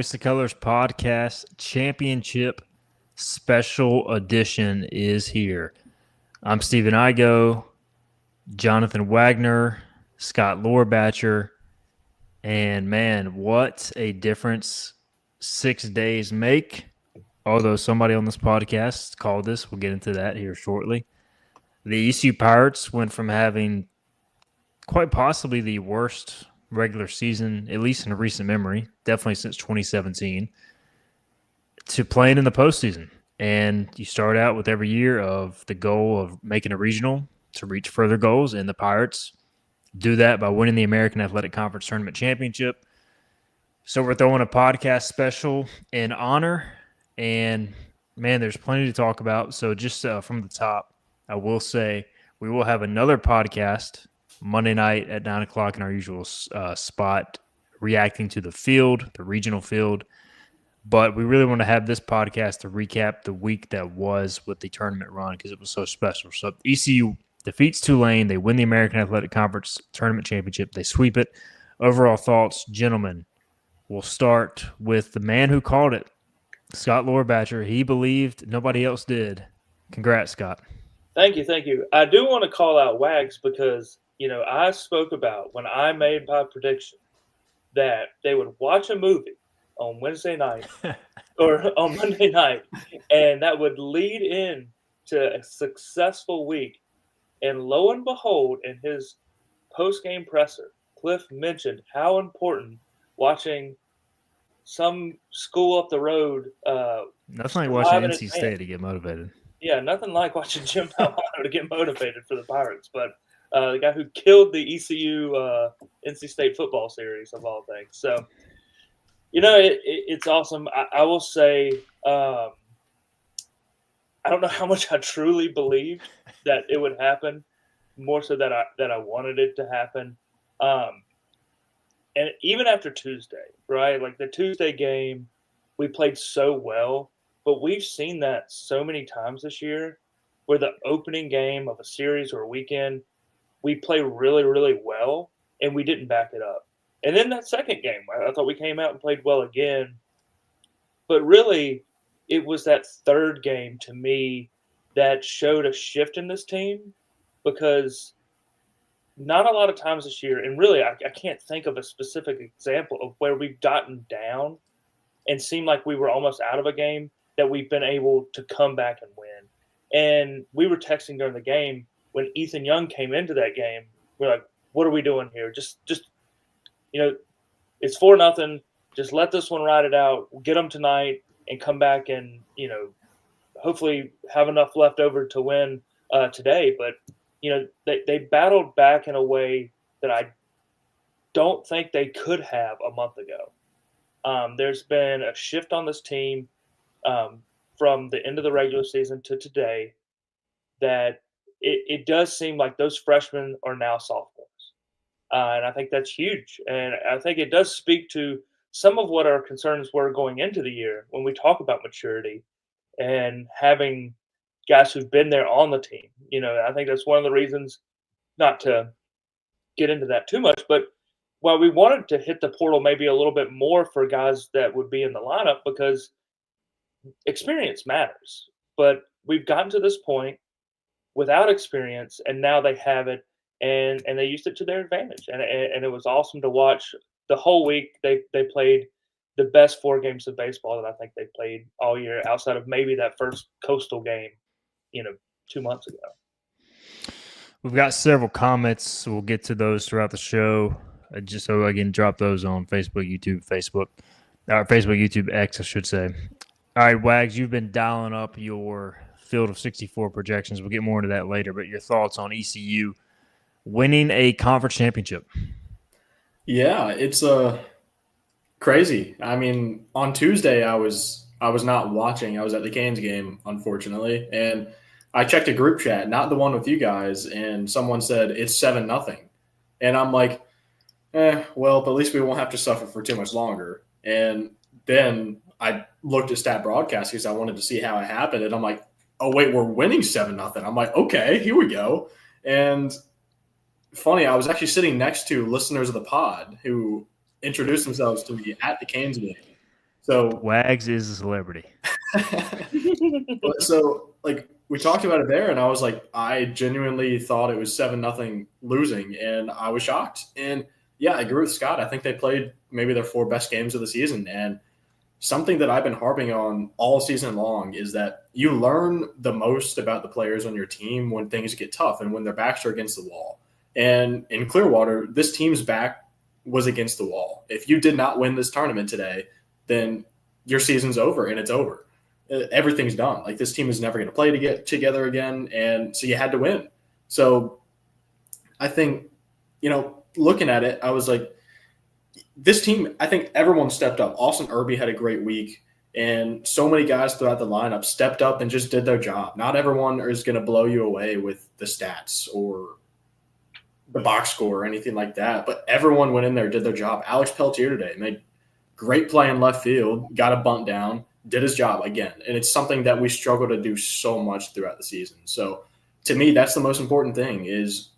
Hoist the Colors podcast championship special edition is here. I'm Stephen Igo, Jonathan Wagner, Scott Lohrbatcher, and man, what a difference 6 days make. Although somebody on this podcast called this, we'll get into that here shortly. The ECU Pirates went from having quite possibly the worst regular season, at least in recent memory, definitely since 2017, to playing in the postseason. And you start out with every year of the goal of making a regional to reach further goals, and the Pirates do that by winning the American Athletic Conference Tournament Championship. So we're throwing a podcast special in honor, and man, there's plenty to talk about. So just from the top, I will say we will have another podcast Monday night at 9 o'clock in our usual spot, reacting to the field, the regional field. But we really want to have this podcast to recap the week that was with the tournament run because it was so special. So ECU defeats Tulane. They win the American Athletic Conference Tournament Championship. They sweep it. Overall thoughts, gentlemen, we'll start with the man who called it, Scott Lohrbatcher. He believed, nobody else did. Congrats, Scott. Thank you. I do want to call out Wags because I spoke about when I made my prediction that they would watch a movie on Wednesday night or on Monday night, and that would lead in to a successful week. And lo and behold, in his post-game presser, Cliff mentioned how important watching some school up the road. Nothing like watching NC State to get motivated. Yeah, nothing like watching Jim Palmano to get motivated for the Pirates, but the guy who killed the ECU NC State football series of all things. So, it's awesome. I will say I don't know how much I truly believed that it would happen, more so that I wanted it to happen. And even after Tuesday, right? Like the Tuesday game, we played so well, but we've seen that so many times this year where the opening game of a series or a weekend, we play really, really well, and we didn't back it up. And then that second game, I thought we came out and played well again. But really, it was that third game to me that showed a shift in this team because not a lot of times this year, and really I can't think of a specific example of where we've gotten down and seemed like we were almost out of a game that we've been able to come back and win. And we were texting during the game when Ethan Young came into that game. We're like, what are we doing here? Just it's 4-0. Just let this one ride it out. We'll get them tonight and come back and, hopefully have enough left over to win today. But, they battled back in a way that I don't think they could have a month ago. There's been a shift on this team from the end of the regular season to today that it does seem like those freshmen are now sophomores. And I think that's huge. And I think it does speak to some of what our concerns were going into the year when we talk about maturity and having guys who've been there on the team. I think that's one of the reasons, not to get into that too much, but while we wanted to hit the portal maybe a little bit more for guys that would be in the lineup because experience matters. But we've gotten to this point without experience, and now they have it. And they used it to their advantage, and it was awesome to watch the whole week. They played the best 4 games of baseball that I think they played all year, outside of maybe that first Coastal game, 2 months ago. We've got several comments, so we'll get to those throughout the show. Just so I can drop those on Facebook, YouTube, X, I should say. All right, Wags, you've been dialing up your field of 64 projections. We'll get more into that later, but your thoughts on ECU winning a conference championship? Yeah, it's crazy. I mean, on Tuesday I was not watching. I was at the Canes game, unfortunately, and I checked a group chat, not the one with you guys, and someone said it's 7-0, and I'm like, well, but at least we won't have to suffer for too much longer. And then I looked at Stat Broadcast because I wanted to see how it happened, and I'm like, oh wait, we're winning 7-0. I'm like, okay, here we go, and funny, I was actually sitting next to listeners of the pod who introduced themselves to me at the Canes game. So Wags is a celebrity. So like we talked about it there, and I was like, I genuinely thought it was 7-0 losing, and I was shocked. And yeah, I agree with Scott. I think they played maybe their 4 best games of the season. And something that I've been harping on all season long is that you learn the most about the players on your team when things get tough and when their backs are against the wall. And in Clearwater, this team's back was against the wall. If you did not win this tournament today, then your season's over and it's over. Everything's done. Like, this team is never going to play to get together again, and so you had to win. So I think, looking at it, I was like, this team, I think everyone stepped up. Austin Irby had a great week, and so many guys throughout the lineup stepped up and just did their job. Not everyone is going to blow you away with the stats or the box score or anything like that, but everyone went in there, did their job. Alex Peltier today made great play in left field, got a bunt down, did his job again. And it's something that we struggle to do so much throughout the season. So to me, that's the most important thing, is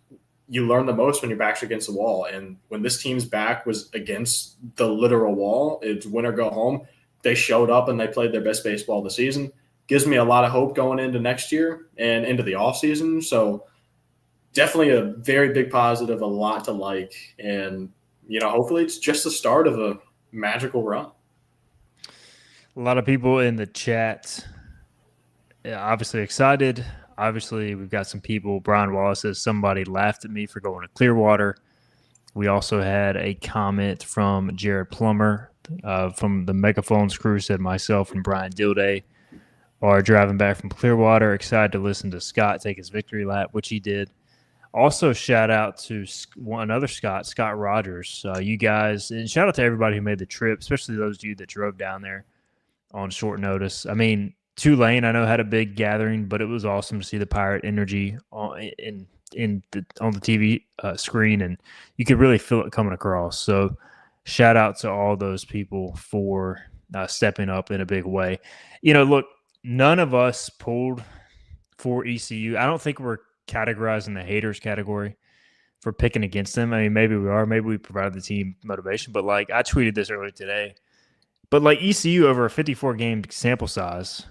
you learn the most when your back's against the wall. And when this team's back was against the literal wall, it's win or go home. They showed up and they played their best baseball of the season. Gives me a lot of hope going into next year and into the offseason. So definitely a very big positive, a lot to like. And, hopefully it's just the start of a magical run. A lot of people in the chat, obviously excited. Obviously, we've got some people. Brian Wallace says somebody laughed at me for going to Clearwater. We also had a comment from Jared Plummer from the Megaphones crew, said myself and Brian Dilday are driving back from Clearwater. Excited to listen to Scott take his victory lap, which he did. Also, shout out to another Scott Rogers. You guys, and shout out to everybody who made the trip, especially those of you that drove down there on short notice. I mean, Tulane, I know, had a big gathering, but it was awesome to see the Pirate energy on the TV screen, and you could really feel it coming across. So shout out to all those people for stepping up in a big way. Look, none of us pulled for ECU. I don't think we're categorized in the haters category for picking against them. I mean, maybe we are. Maybe we provided the team motivation. But, I tweeted this earlier today. But, ECU over a 54-game sample size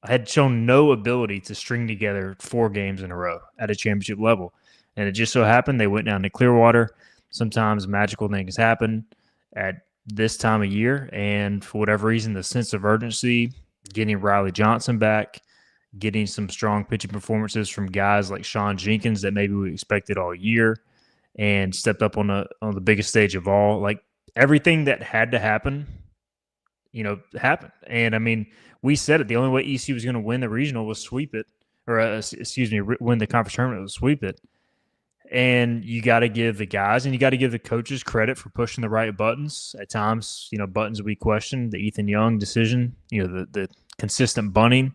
had shown no ability to string together 4 games in a row at a championship level. And it just so happened they went down to Clearwater. Sometimes magical things happen at this time of year. And for whatever reason, the sense of urgency, getting Riley Johnson back, getting some strong pitching performances from guys like Sean Jenkins that maybe we expected all year, and stepped up on the biggest stage of all. Everything that had to happen, happened. And, I mean, we said it. The only way ECU was going to win the regional was sweep it, or win the conference tournament was sweep it. And you got to give the guys and you got to give the coaches credit for pushing the right buttons. At times, buttons we questioned. The Ethan Young decision, the consistent bunting.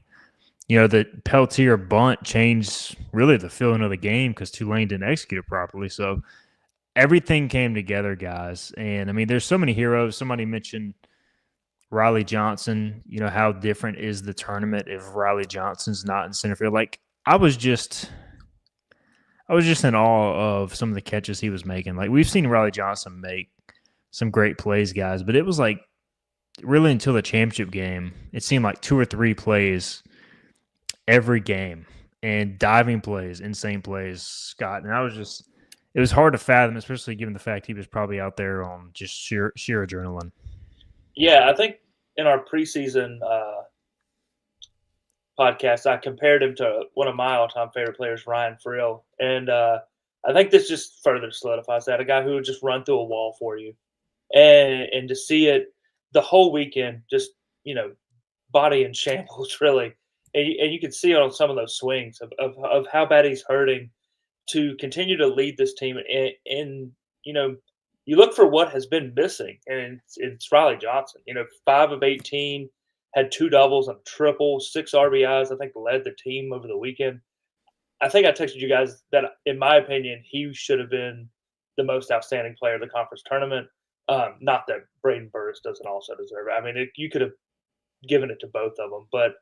The Peltier bunt changed really the feeling of the game because Tulane didn't execute it properly. So everything came together, guys. And, I mean, there's so many heroes. Somebody mentioned Riley Johnson. How different is the tournament if Riley Johnson's not in center field? I was just in awe of some of the catches he was making. We've seen Riley Johnson make some great plays, guys, but it was really until the championship game, it seemed like 2 or 3 plays every game, and diving plays, insane plays, Scott. And it was hard to fathom, especially given the fact he was probably out there on just sheer adrenaline. Yeah, I think in our preseason podcast, I compared him to one of my all-time favorite players, Ryan Frill. And I think this just further solidifies that. A guy who would just run through a wall for you. And to see it the whole weekend, just, body in shambles, really. And you can see it on some of those swings of how bad he's hurting, to continue to lead this team. And you look for what has been missing, and it's Riley Johnson. 5 of 18, had 2 doubles and a triple, 6 RBIs. I think led the team over the weekend. I think I texted you guys that, in my opinion, he should have been the most outstanding player of the conference tournament. Not that Braden Burris doesn't also deserve it. I mean, you could have given it to both of them, but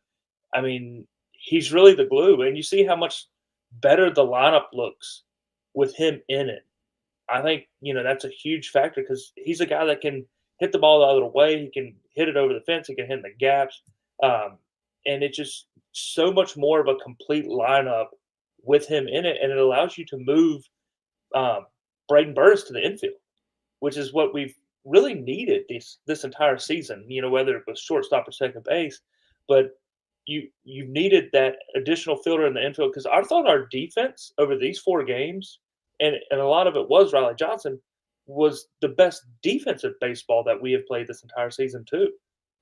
I mean, he's really the glue, and you see how much better the lineup looks with him in it. I think, that's a huge factor because he's a guy that can hit the ball the other way. He can hit it over the fence. He can hit in the gaps. And it's just so much more of a complete lineup with him in it, and it allows you to move Braden Burris to the infield, which is what we've really needed this entire season. Whether it was shortstop or second base, but you needed that additional fielder in the infield because I thought our defense over these 4 games, and a lot of it was Riley Johnson, was the best defensive baseball that we have played this entire season too.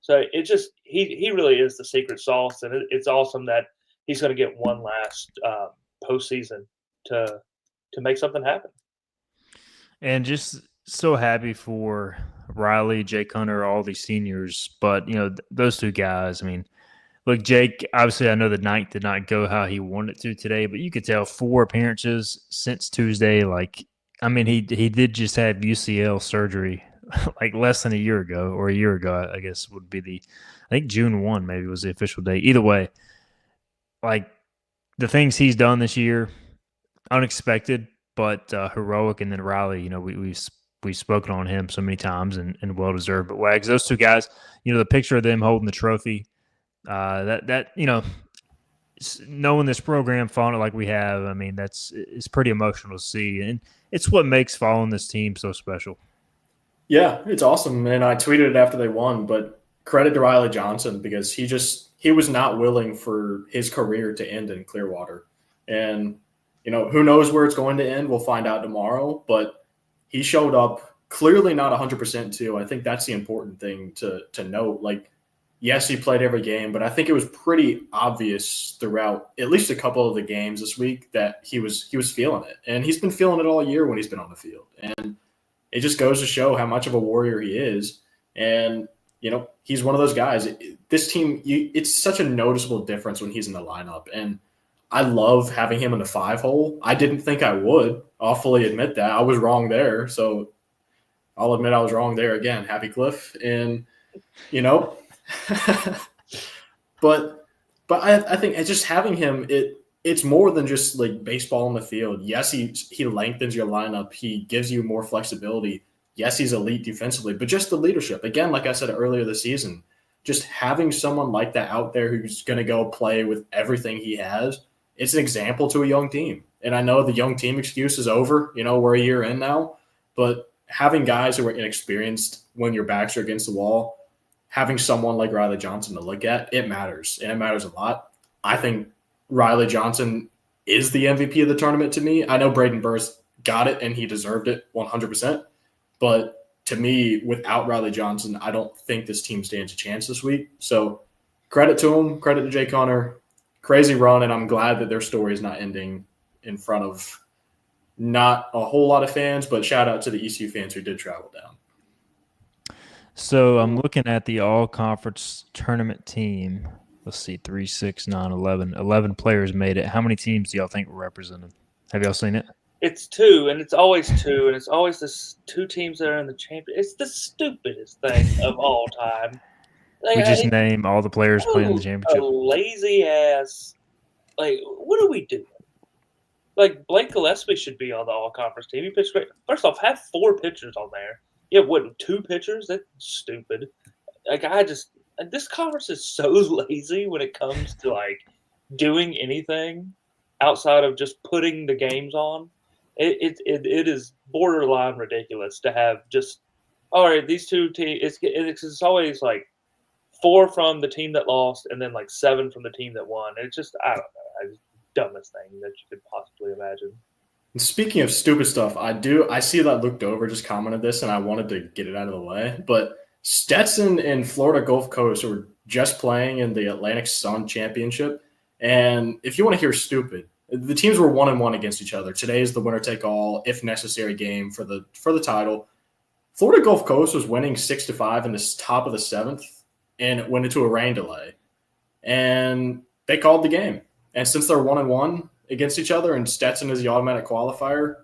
So it just he really is the secret sauce, and it's awesome that he's going to get one last postseason to make something happen. And just so happy for Riley, Jake Hunter, all these seniors. But, those 2 guys, I mean, look, Jake, obviously I know the night did not go how he wanted it to today, but you could tell 4 appearances since Tuesday. He did just have UCL surgery like less than a year ago, or a year ago, I guess would be I think June 1 maybe was the official date. Either way, like the things he's done this year, unexpected, but heroic. And then Riley, we've spoken on him so many times and well deserved. But Wags, those 2 guys, the picture of them holding the trophy, knowing this program, following it like we have, I mean, it's pretty emotional to see, and it's what makes following this team so special. Yeah, it's awesome, and I tweeted it after they won. But credit to Riley Johnson because he was not willing for his career to end in Clearwater, and who knows where it's going to end? We'll find out tomorrow. But he showed up clearly not 100% too. I think that's the important thing to note. Like, yes, he played every game, but I think it was pretty obvious throughout at least a couple of the games this week that he was feeling it, and he's been feeling it all year when he's been on the field. And it just goes to show how much of a warrior he is. And he's one of those guys. This team, it's such a noticeable difference when he's in the lineup, and I love having him in the 5 hole. I didn't think I would. I'll fully admit that. I was wrong there. So I'll admit I was wrong there again. Happy Cliff. And, but I think just having him, it's more than just like baseball on the field. Yes, he lengthens your lineup. He gives you more flexibility. Yes, he's elite defensively, but just the leadership. Again, like I said earlier this season, just having someone like that out there who's going to go play with everything he has, it's an example to a young team. And I know the young team excuse is over. We're a year in now. But having guys who are inexperienced when your backs are against the wall, having someone like Riley Johnson to look at, it matters. And it matters a lot. I think Riley Johnson is the MVP of the tournament to me. I know Braden Burris got it, and he deserved it 100%. But to me, without Riley Johnson, I don't think this team stands a chance this week. So credit to him, credit to Jake Hunter. Crazy run, and I'm glad that their story is not ending in front of not a whole lot of fans, but shout out to the ECU fans who did travel down. So I'm looking at the all-conference tournament team. Let's see, 3, 6, 9, 11. 11 players made it. How many teams do y'all think were represented? Have y'all seen it? It's 2, and it's always 2, and it's always this 2 teams that are in the champion. It's the stupidest thing of all time. We just name all the players playing in the championship. A lazy ass. Like, what are we doing? Like, Blake Gillespie should be on the all-conference team. He pitched great. First off, have 4 pitchers on there. Yeah, what, 2 pitchers? That's stupid. Like, this conference is so lazy when it comes to, like, doing anything outside of just putting the games on. It is borderline ridiculous to have just, all right, these 2 teams. It's always, like, 4 from the team that lost and then, like, 7 from the team that won. It's just, I don't know. It's the dumbest thing that you could possibly imagine. Speaking of stupid stuff, I see that Luke Dover just commented this, and I wanted to get it out of the way. But Stetson and Florida Gulf Coast were just playing in the Atlantic Sun Championship. And if you want to hear stupid, the teams were 1-1 against each other. Today is the winner-take-all, if necessary, game for the title. Florida Gulf Coast was winning 6-5 in the top of the 7th, and it went into a rain delay. And they called the game. And since they're 1-1 against each other, and Stetson is the automatic qualifier,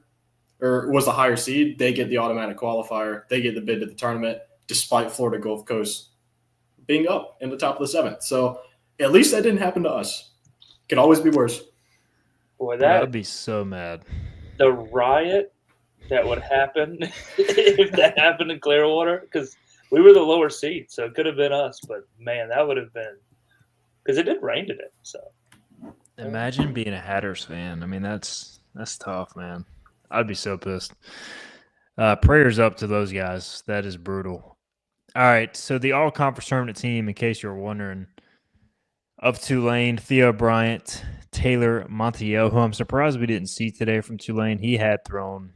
or was the higher seed, they get the automatic qualifier. They get the bid to the tournament, despite Florida Gulf Coast being up in the top of the 7th. So at least that didn't happen to us. Could always be worse. Boy, that would be so mad. The riot that would happen if that happened in Clearwater, because we were the lower seed, so it could have been us. But man, that would have been because it did rain today. So Imagine being a Hatters fan. I mean, that's tough, man. I'd be so pissed. Prayers up to those guys. That is brutal. All right, so the all-conference tournament team, in case you're wondering, of Tulane, Theo Bryant, Taylor Montiel, who I'm surprised we didn't see today from Tulane. He had thrown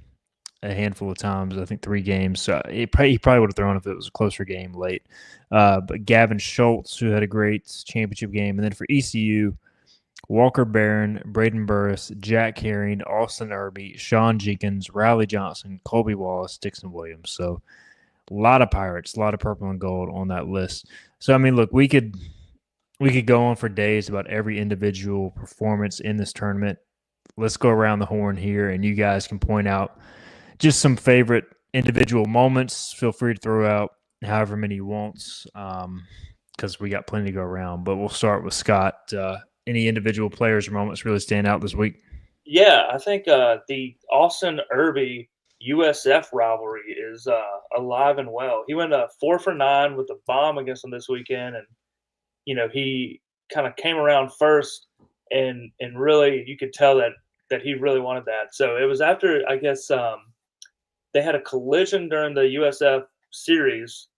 a handful of times, I think 3 games. So he probably would have thrown if it was a closer game late. But Gavin Schultz, who had a great championship game. And then for ECU, Walker Barron, Braden Burris, Jack Herring, Austin Irby, Sean Jenkins, Riley Johnson, Colby Wallace, Dixon Williams. So a lot of Pirates, a lot of purple and gold on that list. So, I mean, look, we could go on for days about every individual performance in this tournament. Let's go around the horn here, and you guys can point out just some favorite individual moments. Feel free to throw out however many you want, because we got plenty to go around. But we'll start with Scott. Any individual players or moments really stand out this week? Yeah, I think the Austin Irby USF rivalry is alive and well. He went 4 for 9 with a bomb against them this weekend, and he kind of came around first, and really you could tell that he really wanted that. So it was after, I guess, they had a collision during the USF series,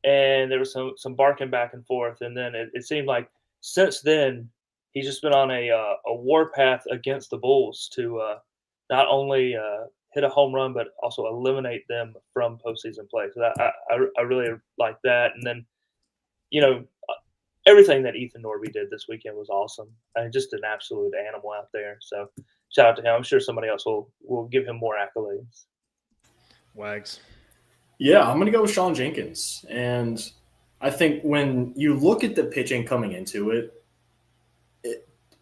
and there was some barking back and forth, and then it seemed like since then he's just been on a warpath against the Bulls to not only hit a home run but also eliminate them from postseason play. So I really like that. And then everything that Ethan Norby did this weekend was awesome. I mean, just an absolute animal out there. So shout out to him. I'm sure somebody else will give him more accolades. Wags. Yeah, I'm going to go with Sean Jenkins. And I think when you look at the pitching coming into it,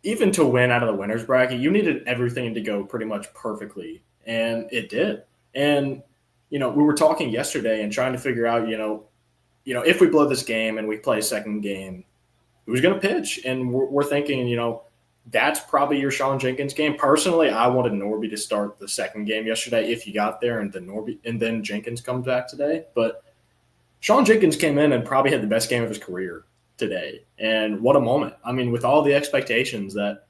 even to win out of the winner's bracket, you needed everything to go pretty much perfectly. And it did. And, we were talking yesterday and trying to figure out, if we blow this game and we play a second game, who's going to pitch? And we're thinking, that's probably your Sean Jenkins game. Personally, I wanted Norby to start the second game yesterday if he got there, and then Jenkins comes back today. But Sean Jenkins came in and probably had the best game of his career today. And what a moment. I mean, with all the expectations that,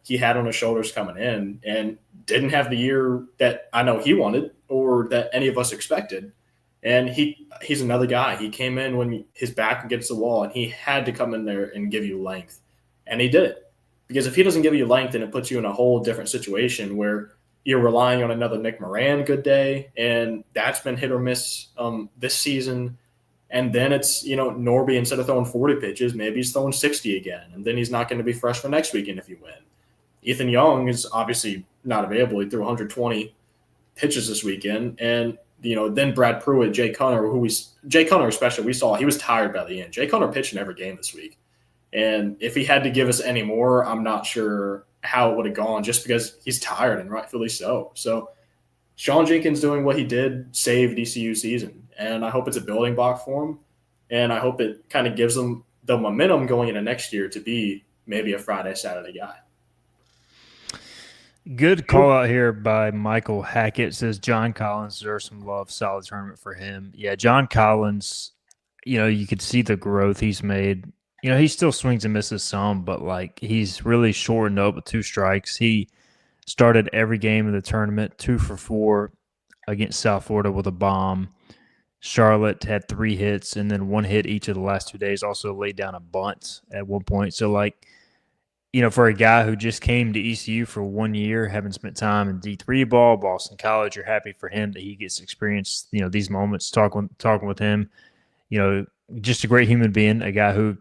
he had on his shoulders coming in, and didn't have the year that I know he wanted or that any of us expected. And he's another guy. He came in when his back against the wall, and he had to come in there and give you length. And he did it. Because if he doesn't give you length, then it puts you in a whole different situation where you're relying on another Nick Moran good day, and that's been hit or miss this season. And then it's, Norby, instead of throwing 40 pitches, maybe he's throwing 60 again, and then he's not going to be fresh for next weekend if you win. Ethan Young is obviously not available. He threw 120 pitches this weekend, and then Brad Pruitt, Jay Cunner especially, we saw he was tired by the end. Jay Cunner pitched in every game this week. And if he had to give us any more, I'm not sure how it would have gone, just because he's tired, and rightfully so. So Sean Jenkins doing what he did saved ECU season. And I hope it's a building block for him. And I hope it kind of gives them the momentum going into next year to be maybe a Friday, Saturday guy. Good call out here by Michael Hackett. Says John Collins deserves some love. Solid tournament for him. Yeah, John Collins, you could see the growth he's made. He still swings and misses some, but he's really shortened up with 2 strikes. He started every game of the tournament 2 for 4 against South Florida with a bomb. Charlotte had 3 hits and then 1 hit each of the last 2 days. Also laid down a bunt at one point. So for a guy who just came to ECU for 1 year, having spent time in D3 ball, Boston College, you're happy for him that he gets to experience, these moments, talking with him. Just a great human being, a guy who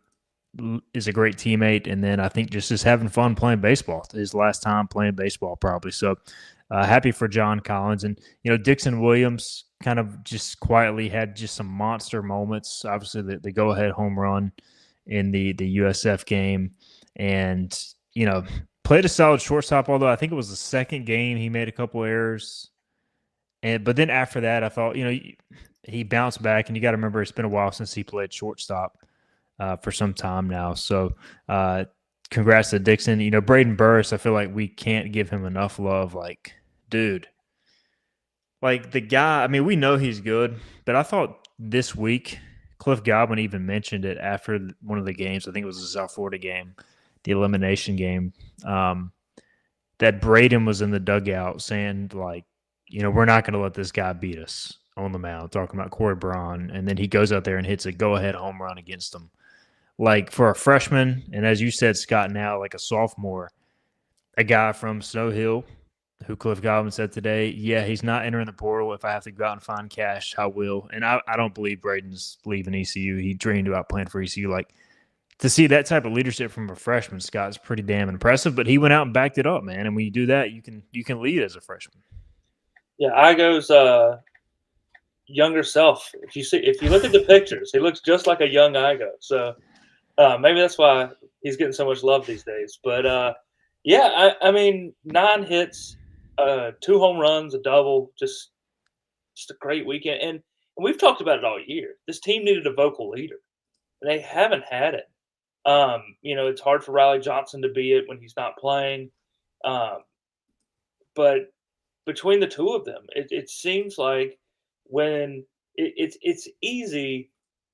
is a great teammate, and then I think just having fun playing baseball. His last time playing baseball probably. So happy for John Collins. And, Dixon Williams kind of just quietly had just some monster moments. Obviously, the go-ahead home run in the USF game. And, played a solid shortstop, although I think it was the second game he made a couple errors. But then after that, I thought, he bounced back. And you got to remember, it's been a while since he played shortstop for some time now. So congrats to Dixon. Braden Burris, I feel like we can't give him enough love. Dude. The guy, I mean, we know he's good, but I thought this week, Cliff Godwin even mentioned it after one of the games. I think it was the South Florida game, the elimination game, that Braden was in the dugout saying, like, we're not going to let this guy beat us on the mound, talking about Corey Braun. And then he goes out there and hits a go-ahead home run against them. Like, for a freshman, and as you said, Scott, now like a sophomore, a guy from Snow Hill, who Cliff Godwin said today, yeah, he's not entering the portal. If I have to go out and find cash, I will. And I don't believe Braden's leaving ECU. He dreamed about playing for ECU. Like, to see that type of leadership from a freshman, Scott, is pretty damn impressive. But he went out and backed it up, man. And when you do that, you can lead as a freshman. Yeah, Igo's younger self. If you look at the pictures, he looks just like a young Igo. So maybe that's why he's getting so much love these days. But yeah, I mean, 9 hits, 2 home runs, a double, just a great weekend. And we've talked about it all year. This team needed a vocal leader. They haven't had it. It's hard for Riley Johnson to be it when he's not playing. But between the two of them, it seems like when it's easy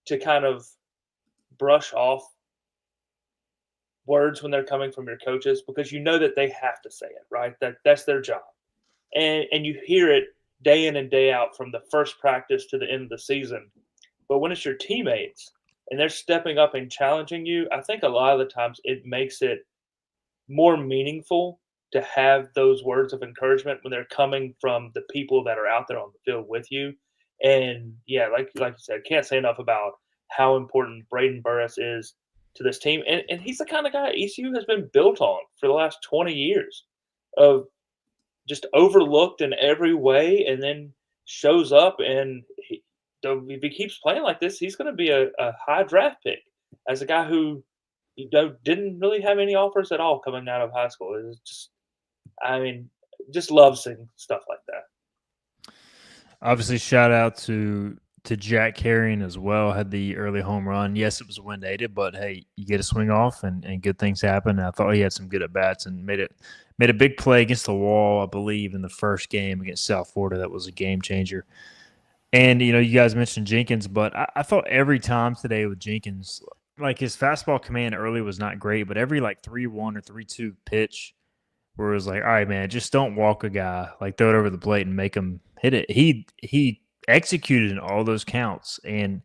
to kind of brush off words when they're coming from your coaches because you know that they have to say it, right? That's their job. And you hear it day in and day out from the first practice to the end of the season. But when it's your teammates and they're stepping up and challenging you, I think a lot of the times it makes it more meaningful to have those words of encouragement when they're coming from the people that are out there on the field with you. And yeah, like you said, can't say enough about how important Braden Burris is to this team. And he's the kind of guy ECU has been built on for the last 20 years of just overlooked in every way and then shows up. And if he keeps playing like this, he's going to be a high draft pick as a guy who didn't really have any offers at all coming out of high school. It was just love seeing stuff like that. Obviously, shout out to Jack Carrion as well. Had the early home run. Yes, it was wind aided, but hey, you get a swing off and good things happen. I thought he had some good at bats and made a big play against the wall, I believe, in the first game against South Florida. That was a game changer. And you guys mentioned Jenkins, but I thought every time today with Jenkins, like his fastball command early was not great, but every like 3-1 or 3-2 pitch where it was like, all right, man, just don't walk a guy, like throw it over the plate and make him hit it. He executed in all those counts, and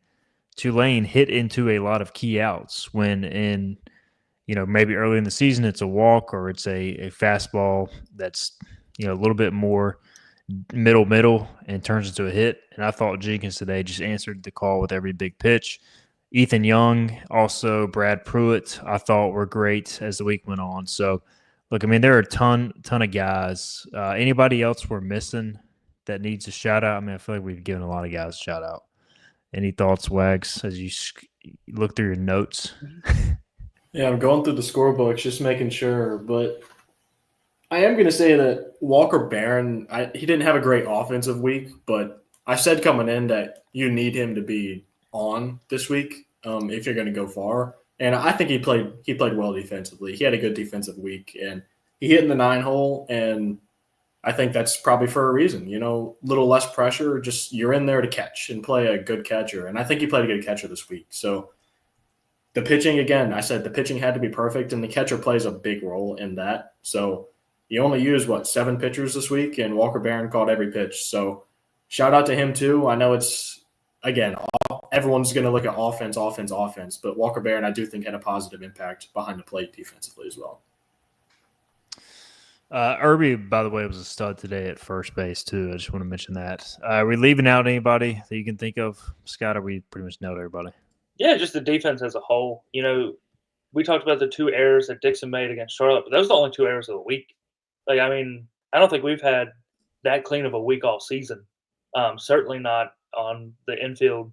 Tulane hit into a lot of key outs when in, maybe early in the season it's a walk or it's a fastball that's, a little bit more middle and turns into a hit. And I thought Jenkins today just answered the call with every big pitch. Ethan Young, also Brad Pruitt, I thought were great as the week went on. So, look, I mean, there are a ton of guys. Anybody else we're missing that needs a shout out? I mean, I feel like we've given a lot of guys a shout out. Any thoughts, Wags, as you look through your notes? Yeah, I'm going through the scorebooks, just making sure. But I am going to say that Walker Barron, he didn't have a great offensive week, but I said coming in that you need him to be on this week if you're going to go far. And I think he played well defensively. He had a good defensive week, and he hit in the 9-hole, and I think that's probably for a reason. Little less pressure, just you're in there to catch and play a good catcher. And I think he played a good catcher this week. So the pitching, again, I said the pitching had to be perfect, and the catcher plays a big role in that. So he only used, 7 pitchers this week, and Walker Barron caught every pitch. So shout out to him too. I know it's, again, everyone's going to look at offense, but Walker Barron, I do think, had a positive impact behind the plate defensively as well. Irby, by the way, was a stud today at first base too. I just want to mention that. Are we leaving out anybody that you can think of, Scott? Or we pretty much nailed everybody? Yeah, just the defense as a whole. We talked about the 2 errors that Dixon made against Charlotte, but those are the only 2 errors of the week. I don't think we've had that clean of a week all season. Certainly not on the infield,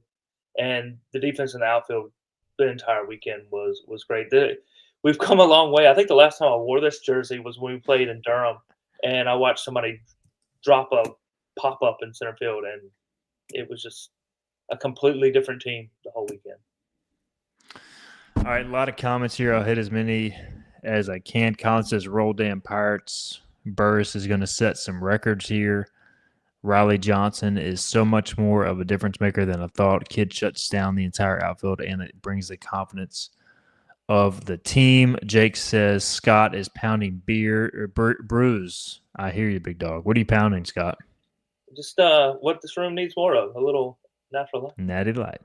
and the defense in the outfield the entire weekend was great. We've come a long way. I think the last time I wore this jersey was when we played in Durham, and I watched somebody drop a pop-up in center field, and it was just a completely different team the whole weekend. All right, a lot of comments here. I'll hit as many as I can. Colin says, roll damn Pirates. Burris is going to set some records here. Riley Johnson is so much more of a difference maker than I thought. Kid shuts down the entire outfield, and it brings the confidence of the team. Jake says Scott is pounding beer or brews. I hear you, big dog. What are you pounding, Scott? Just what this room needs more of, a little natural light. Natty Light.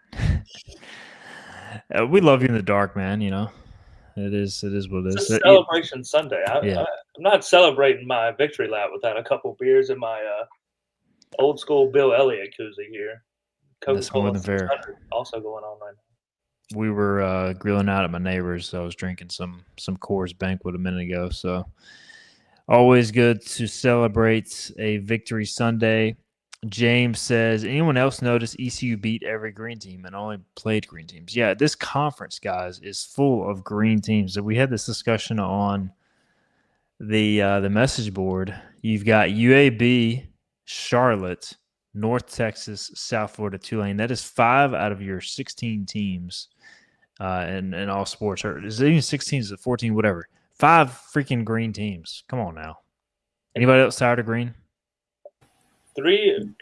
We love you in the dark, man. You know, it is what it is. It's a celebration Sunday. Yeah. I'm not celebrating my victory lap without a couple beers in my old school Bill Elliott koozie here. That's more than fair. Also going on right now. We were grilling out at my neighbor's. So I was drinking some Coors Banquet a minute ago. So always good to celebrate a victory Sunday. James says, anyone else notice ECU beat every green team and only played green teams? Yeah, this conference, guys, is full of green teams. So we had this discussion on the message board. You've got UAB, Charlotte, North Texas, South Florida, Tulane. That is 5 out of your 16 teams in all sports. Or is it even 16? Is it 14? Whatever. 5 freaking green teams. Come on now. Anybody else tired of green? 3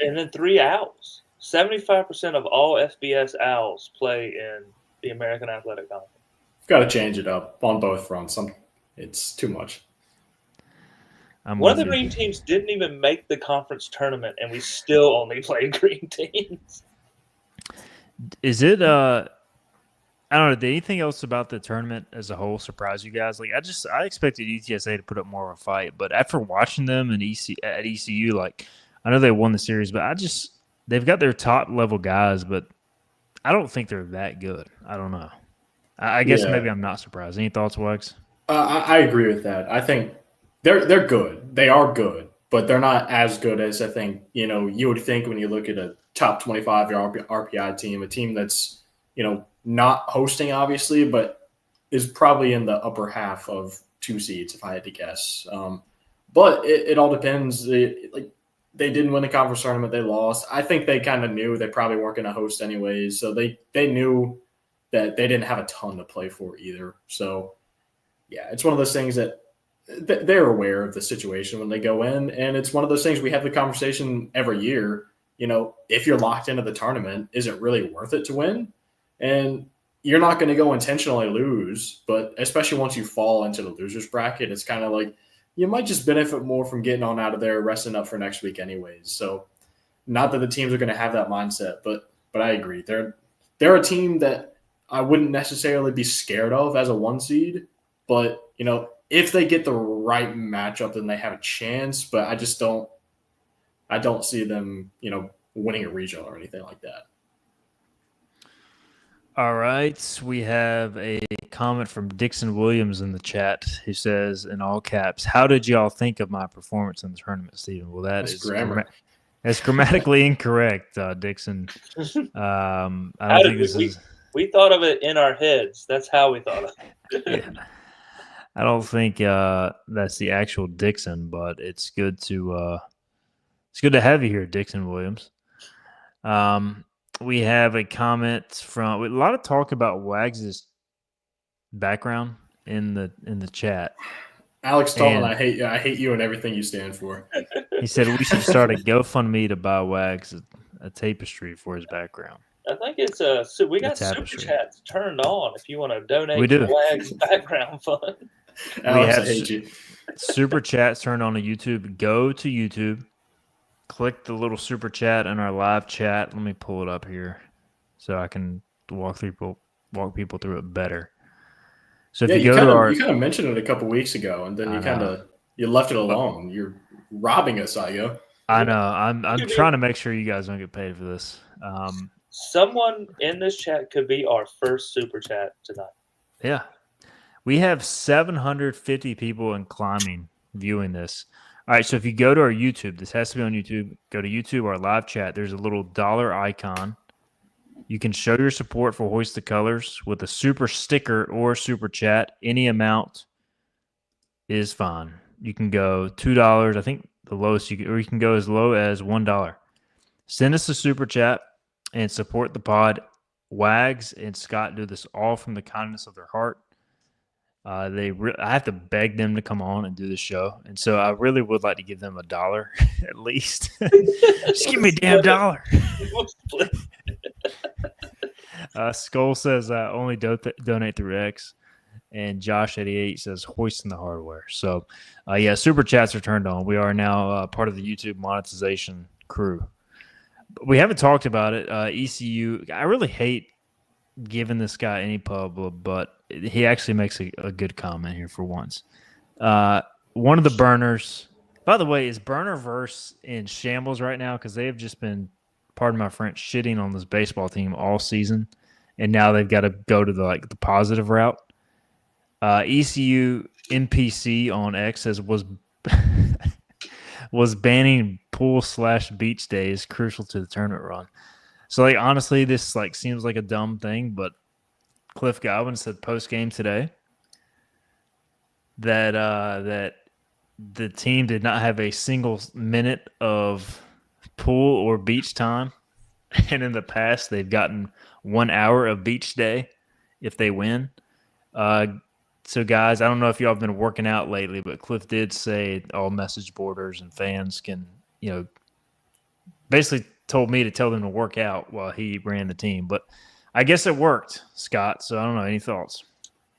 Owls. 75% of all FBS Owls play in the American Athletic Conference. Got to change it up on both fronts. It's too much. One of the green teams didn't even make the conference tournament, and we still only play green teams. Is it I don't know, did anything else about the tournament as a whole surprise you guys? Like I expected UTSA to put up more of a fight, but after watching them at ECU, like I know they won the series, but they've got their top level guys, but I don't think they're that good. I don't know. I guess maybe I'm not surprised. Any thoughts, Wags? I agree with that. I think they're good. They are good, but they're not as good as I think, you would think when you look at a top 25 RPI team, a team that's, not hosting obviously, but is probably in the upper half of 2 seeds if I had to guess. But it all depends. They didn't win the conference tournament. They lost. I think they kind of knew they probably weren't going to host anyways. So they knew that they didn't have a ton to play for either. So, yeah, it's one of those things that they're aware of the situation when they go in. And it's one of those things we have the conversation every year. If you're locked into the tournament, is it really worth it to win? And you're not going to go intentionally lose. But especially once you fall into the loser's bracket, it's kind of like, you might just benefit more from getting on out of there, resting up for next week anyways. So not that the teams are going to have that mindset, but I agree. They're a team that I wouldn't necessarily be scared of as a 1 seed, but, if they get the right matchup, then they have a chance, but I don't see them, winning a regional or anything like that. All right. We have a comment from Dixon Williams in the chat who says, in all caps, how did y'all think of my performance in the tournament, Stephen? Well, that's grammar. That's grammatically incorrect, Dixon. I don't think this is. We thought of it in our heads. That's how we thought of it. Yeah. I don't think that's the actual Dixon, but it's good to have you here, Dixon Williams. We have a comment from a lot of talk about Wags' background in the chat. Alex Tallman, I hate you and everything you stand for. He said we should start a GoFundMe to buy Wags a tapestry for his background. I think it's we got super chats turned on if you want to donate to Wags background fund. Alex, I hate you. Super chats turned on to YouTube. Go to YouTube. Click the little super chat in our live chat. Let me pull it up here so I can walk people through it better. So if you kind of mentioned it a couple weeks ago, and then you left it alone. You're robbing us, Igo. I know. I'm trying to make sure you guys don't get paid for this. Someone in this chat could be our first super chat tonight. Yeah, we have 750 people in climbing viewing this. All right, so if you go to our YouTube, this has to be on YouTube. Go to YouTube, our live chat. There's a little dollar icon. You can show your support for Hoist the Colors with a super sticker or super chat. Any amount is fine. You can go $2. I think the lowest or you can go as low as $1. Send us a super chat and support the pod. Wags and Scott do this all from the kindness of their heart. I have to beg them to come on and do the show, and so I really would like to give them $1 at least. Just give me a damn dollar. Skull says only donate through X, and Josh88 says hoisting the hardware. So, yeah, super chats are turned on. We are now part of the YouTube monetization crew. We haven't talked about it. ECU. I really hate giving this guy any pub, but he actually makes a good comment here for once. One of the burners. By the way, is Burnerverse in shambles right now? Because they have just been, pardon my French, shitting on this baseball team all season, and now they've got to go to the positive route. ECU NPC on X says was banning pool/beach days crucial to the tournament run. So, honestly, this seems like a dumb thing, but Cliff Godwin said post game today that the team did not have a single minute of pool or beach time, and in the past they've gotten 1 hour of beach day if they win. So, guys, I don't know if y'all have been working out lately, but Cliff did say all message boarders and fans can, basically told me to tell them to work out while he ran the team. But I guess it worked, Scott. So I don't know. Any thoughts?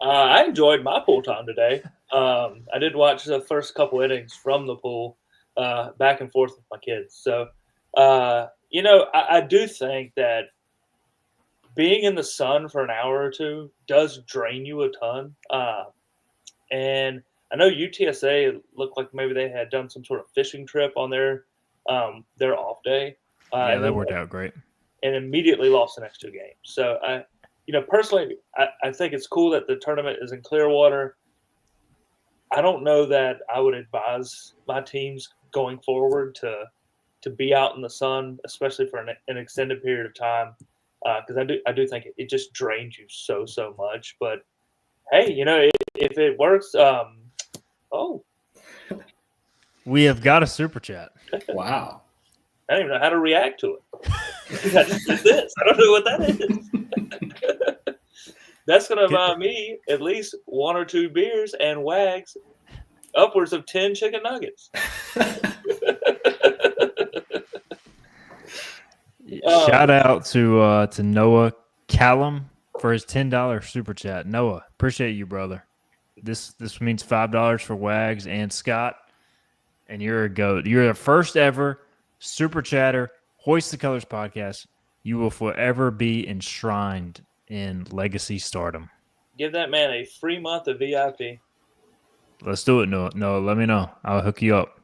I enjoyed my pool time today. I did watch the first couple innings from the pool back and forth with my kids. So, I do think that being in the sun for an hour or two does drain you a ton. And I know UTSA looked like maybe they had done some sort of fishing trip on their off day. Yeah, that worked out great. And immediately lost the next two games. So, personally, I think it's cool that the tournament is in Clearwater. I don't know that I would advise my teams going forward to be out in the sun, especially for an extended period of time, because I do think it just drains you so much. But hey, if it works, we have got a super chat. Wow. I don't even know how to react to it. I just did this. I don't know what that is. That's going to buy me at least 1 or 2 beers and Wags upwards of 10 chicken nuggets. Shout out to Noah Callum for his $10 super chat. Noah, appreciate you, brother. This means $5 for Wags and Scott, and you're a goat. You're the first ever super chatter, Hoist the Colors podcast. You will forever be enshrined in legacy stardom. Give that man a free month of VIP. Let's do it, Noah. No, let me know. I'll hook you up.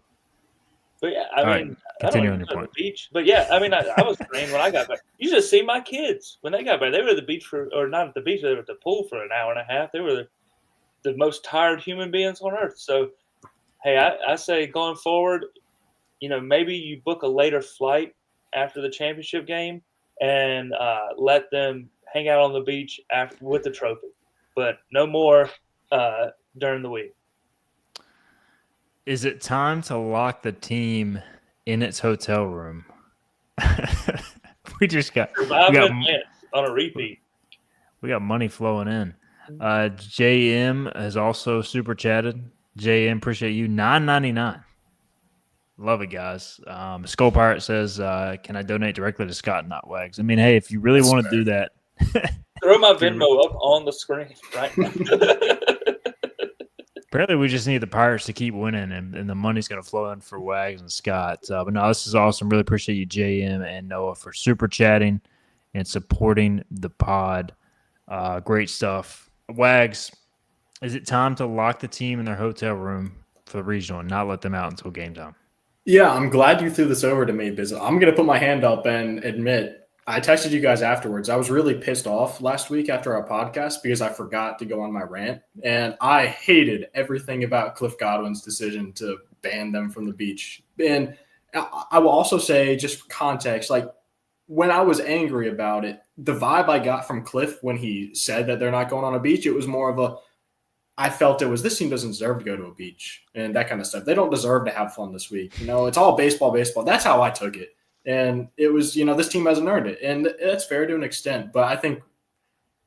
But yeah, I mean, continue I on your point. The beach, but yeah, I mean, I was trained when I got back. You just see my kids when they got back. They were at the beach or not at the beach. They were at the pool for an hour and a half. They were the most tired human beings on earth. So, hey, I say going forward, maybe you book a later flight after the championship game and let them hang out on the beach with the trophy, but no more during the week. Is it time to lock the team in its hotel room? we got on a repeat. We got money flowing in. JM has also super chatted. JM, appreciate you. $9.99. Love it, guys. Skull Pirate says, can I donate directly to Scott, not Wags? I mean, hey, if you really want to do that. Throw my Venmo up on the screen right now. Apparently, we just need the Pirates to keep winning, and the money's going to flow in for Wags and Scott. But no, this is awesome. Really appreciate you, JM and Noah, for super chatting and supporting the pod. Great stuff. Wags, is it time to lock the team in their hotel room for the regional and not let them out until game time? Yeah, I'm glad you threw this over to me, because I'm going to put my hand up and admit I texted you guys afterwards. I was really pissed off last week after our podcast because I forgot to go on my rant, and I hated everything about Cliff Godwin's decision to ban them from the beach. And I will also say, just for context, when I was angry about it, the vibe I got from Cliff when he said that they're not going on a beach, it was more of I felt it was, this team doesn't deserve to go to a beach and that kind of stuff. They don't deserve to have fun this week. It's all baseball. That's how I took it. And it was, this team hasn't earned it. And that's fair to an extent. But I think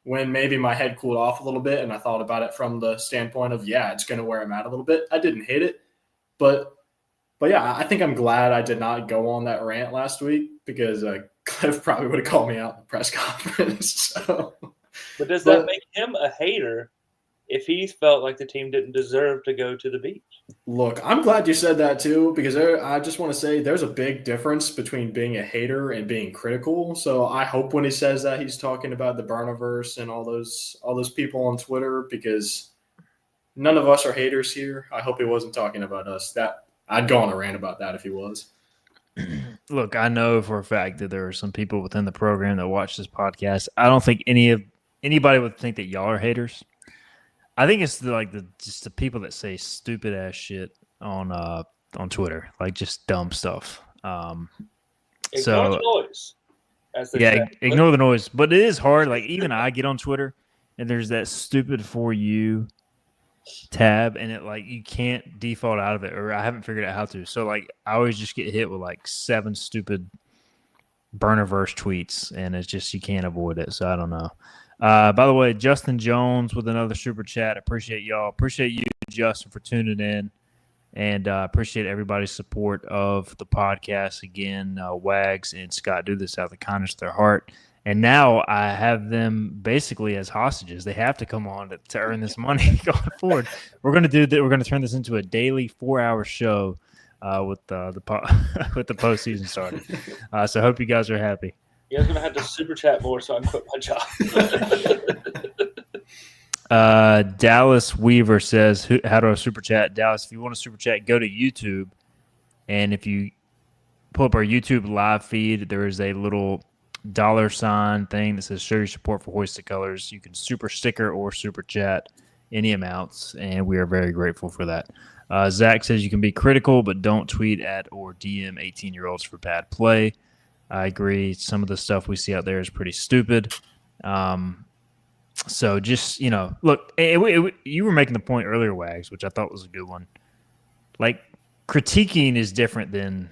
when maybe my head cooled off a little bit and I thought about it from the standpoint of, yeah, it's going to wear him out a little bit. I didn't hate it, but yeah, I think I'm glad I did not go on that rant last week because Cliff probably would have called me out in the press conference. So. But does that make him a hater if he felt like the team didn't deserve to go to the beach? Look, I'm glad you said that too, because I just want to say there's a big difference between being a hater and being critical. So I hope when he says that he's talking about the Burniverse and all those people on Twitter, because none of us are haters here. I hope he wasn't talking about us. That I'd go on a rant about that if he was. Look, I know for a fact that there are some people within the program that watch this podcast. I don't think anybody would think that y'all are haters. I think it's just the people that say stupid ass shit on Twitter, like just dumb stuff. Ignore the noise. Ignore the noise. But it is hard. Like even I get on Twitter and there's that stupid for you tab, and it like you can't default out of it, or I haven't figured out how to. So like I always just get hit with like 7 stupid Burniverse tweets, and it's just you can't avoid it. So I don't know. By the way, Justin Jones with another super chat. Appreciate y'all. Appreciate you, Justin, for tuning in, and appreciate everybody's support of the podcast. Again, Wags and Scott do this out of the kindness of their heart. And now I have them basically as hostages. They have to come on to earn this money going forward. We're going to do that. We're going to turn this into a daily 4-hour show with the postseason starting. So I hope you guys are happy. You guys are going to have to super chat more so I can quit my job. Dallas Weaver says, how do I super chat? Dallas, if you want to super chat, go to YouTube. And if you pull up our YouTube live feed, there is a little $ thing that says show your support for Hoisted Colors. You can super sticker or super chat any amounts, and we are very grateful for that. Zach says you can be critical, but don't tweet at or DM 18-year-olds for bad play. I agree. Some of the stuff we see out there is pretty stupid. So just, look, you were making the point earlier, Wags, which I thought was a good one. Like, critiquing is different than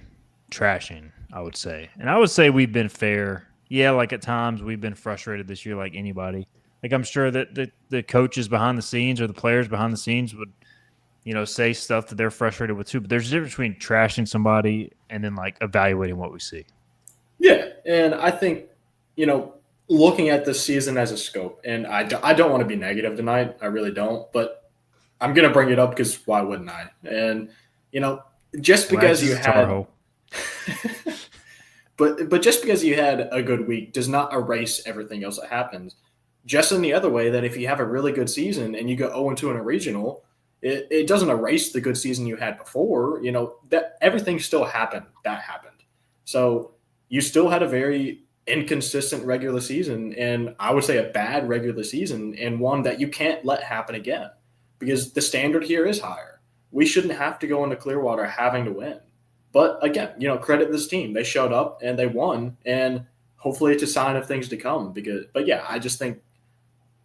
trashing, I would say. And I would say we've been fair. Yeah, like at times we've been frustrated this year like anybody. Like I'm sure that the coaches behind the scenes or the players behind the scenes would, say stuff that they're frustrated with too. But there's a difference between trashing somebody and then like evaluating what we see. Yeah, and I think, looking at this season as a scope, and I don't want to be negative tonight. I really don't. But I'm going to bring it up because why wouldn't I? And, just because you had – But just because you had a good week does not erase everything else that happens. Just in the other way that if you have a really good season and you go 0-2 in a regional, it doesn't erase the good season you had before. That everything still happened. That happened. So you still had a very inconsistent regular season, and I would say a bad regular season, and one that you can't let happen again because the standard here is higher. We shouldn't have to go into Clearwater having to win. But again, credit this team. They showed up and they won, and hopefully it's a sign of things to come. But yeah, I just think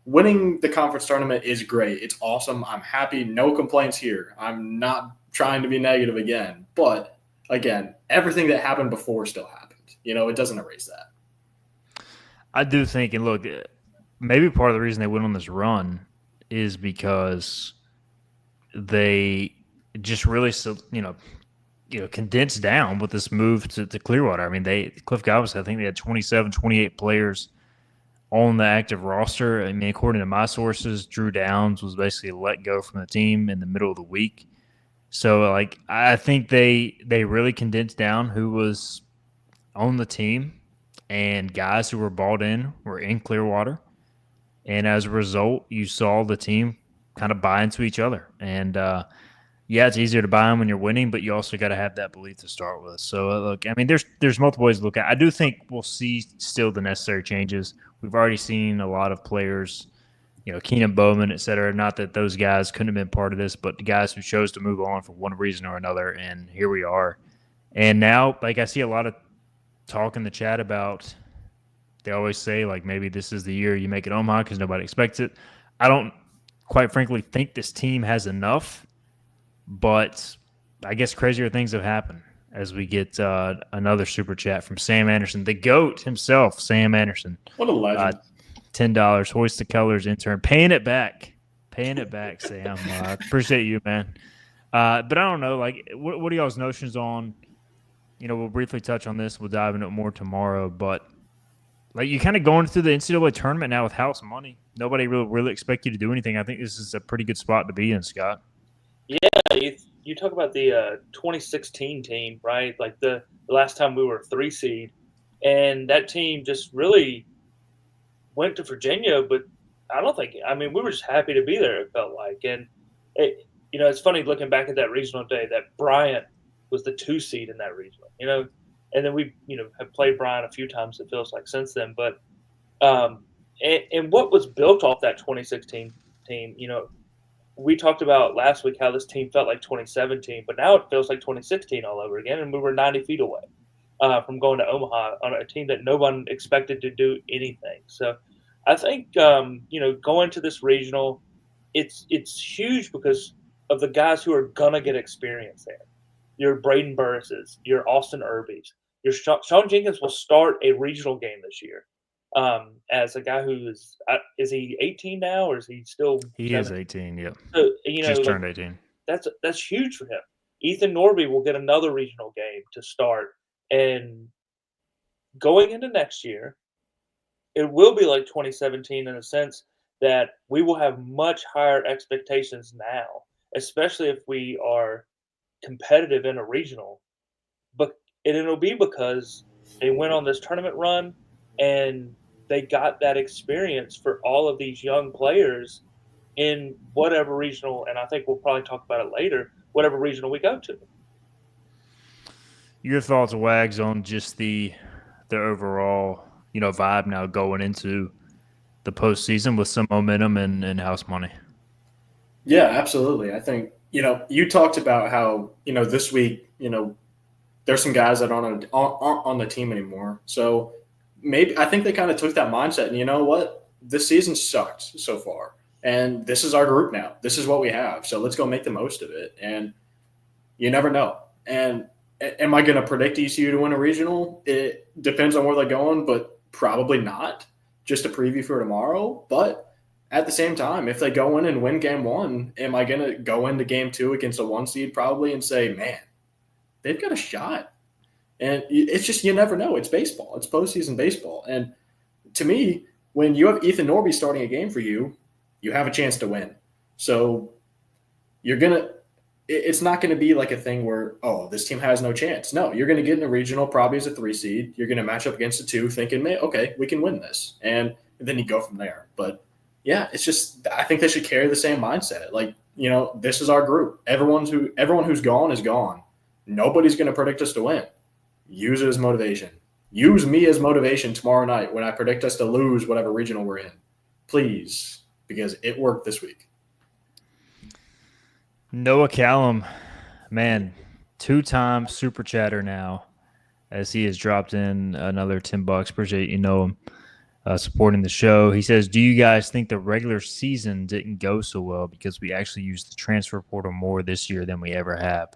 winning the conference tournament is great. It's awesome. I'm happy. No complaints here. I'm not trying to be negative again. But again, everything that happened before still happened. It doesn't erase that. I do think, and look, maybe part of the reason they went on this run is because they just really, condensed down with this move to Clearwater. I mean, Cliff Galveston, I think they had 27, 28 players on the active roster. I mean, according to my sources, Drew Downs was basically let go from the team in the middle of the week. So, I think they really condensed down who was on the team, and guys who were bought in were in Clearwater. And as a result, you saw the team kind of buy into each other. And, yeah, it's easier to buy them when you're winning, but you also got to have that belief to start with. So, look, I mean, there's multiple ways to look at it. I do think we'll see still the necessary changes. We've already seen a lot of players, Keenan Bowman, et cetera. Not that those guys couldn't have been part of this, but the guys who chose to move on for one reason or another, and here we are. And now, I see a lot of talk in the chat about they always say, maybe this is the year you make it Omaha because nobody expects it. I don't, quite frankly, think this team has enough. But I guess crazier things have happened as we get another super chat from Sam Anderson, the GOAT himself, Sam Anderson. What a legend. $10. Hoist the colors, intern. Paying it back, Sam. Appreciate you, man. But I don't know. Like, what are y'all's notions on? We'll briefly touch on this. We'll dive into it more tomorrow. But like, you kind of going through the NCAA tournament now with house money. Nobody really expect you to do anything. I think this is a pretty good spot to be in, Scott. Yeah, you talk about the 2016 team, right? Like the last time we were a 3 seed, and that team just really went to Virginia, but we were just happy to be there, it felt like. And it's funny looking back at that regional day that Bryant was the 2 seed in that regional, and then we, have played Bryant a few times, it feels like, since then. But and what was built off that 2016 team, we talked about last week how this team felt like 2017, but now it feels like 2016 all over again, and we were 90 feet away from going to Omaha on a team that no one expected to do anything. So I think, going to this regional, it's huge because of the guys who are going to get experience there. Your Braden Burris's, your Austin Irby's, your Sean Jenkins will start a regional game this year. As a guy who is he 18 now, or is he still? He 7? is 18. Yeah, so, just turned 18. That's huge for him. Ethan Norby will get another regional game to start, and going into next year, it will be like 2017 in a sense that we will have much higher expectations now, especially if we are competitive in a regional. But it'll be because they went on this tournament run and they got that experience for all of these young players in whatever regional, and I think we'll probably talk about it later, whatever regional we go to. Your thoughts, Wags, on just the overall, vibe now going into the postseason with some momentum and house money? Yeah, absolutely. I think, you talked about how, this week, there's some guys that aren't on the team anymore. So maybe I think they kind of took that mindset and, you know what, this season sucked so far. And this is our group now. This is what we have. So let's go make the most of it. And you never know. And am I going to predict ECU to win a regional? It depends on where they're going, but probably not. Just a preview for tomorrow. But at the same time, if they go in and win game 1, am I going to go into game 2 against a 1 seed probably and say, man, they've got a shot? And it's just, you never know. It's baseball. It's postseason baseball. And to me, when you have Ethan Norby starting a game for you, you have a chance to win. So it's not going to be like a thing where, oh, this team has no chance. No, you're going to get in a regional probably as a 3 seed. You're going to match up against a 2 thinking, man, okay, we can win this. And then you go from there. But yeah, it's just, I think they should carry the same mindset. Like, this is our group. Everyone who's gone is gone. Nobody's going to predict us to win. Use it as motivation. Use me as motivation tomorrow night when I predict us to lose whatever regional we're in. Please, because it worked this week. Noah Callum, man, 2-time super chatter now, as he has dropped in another $10. Appreciate him supporting the show. He says, do you guys think the regular season didn't go so well because we actually used the transfer portal more this year than we ever have?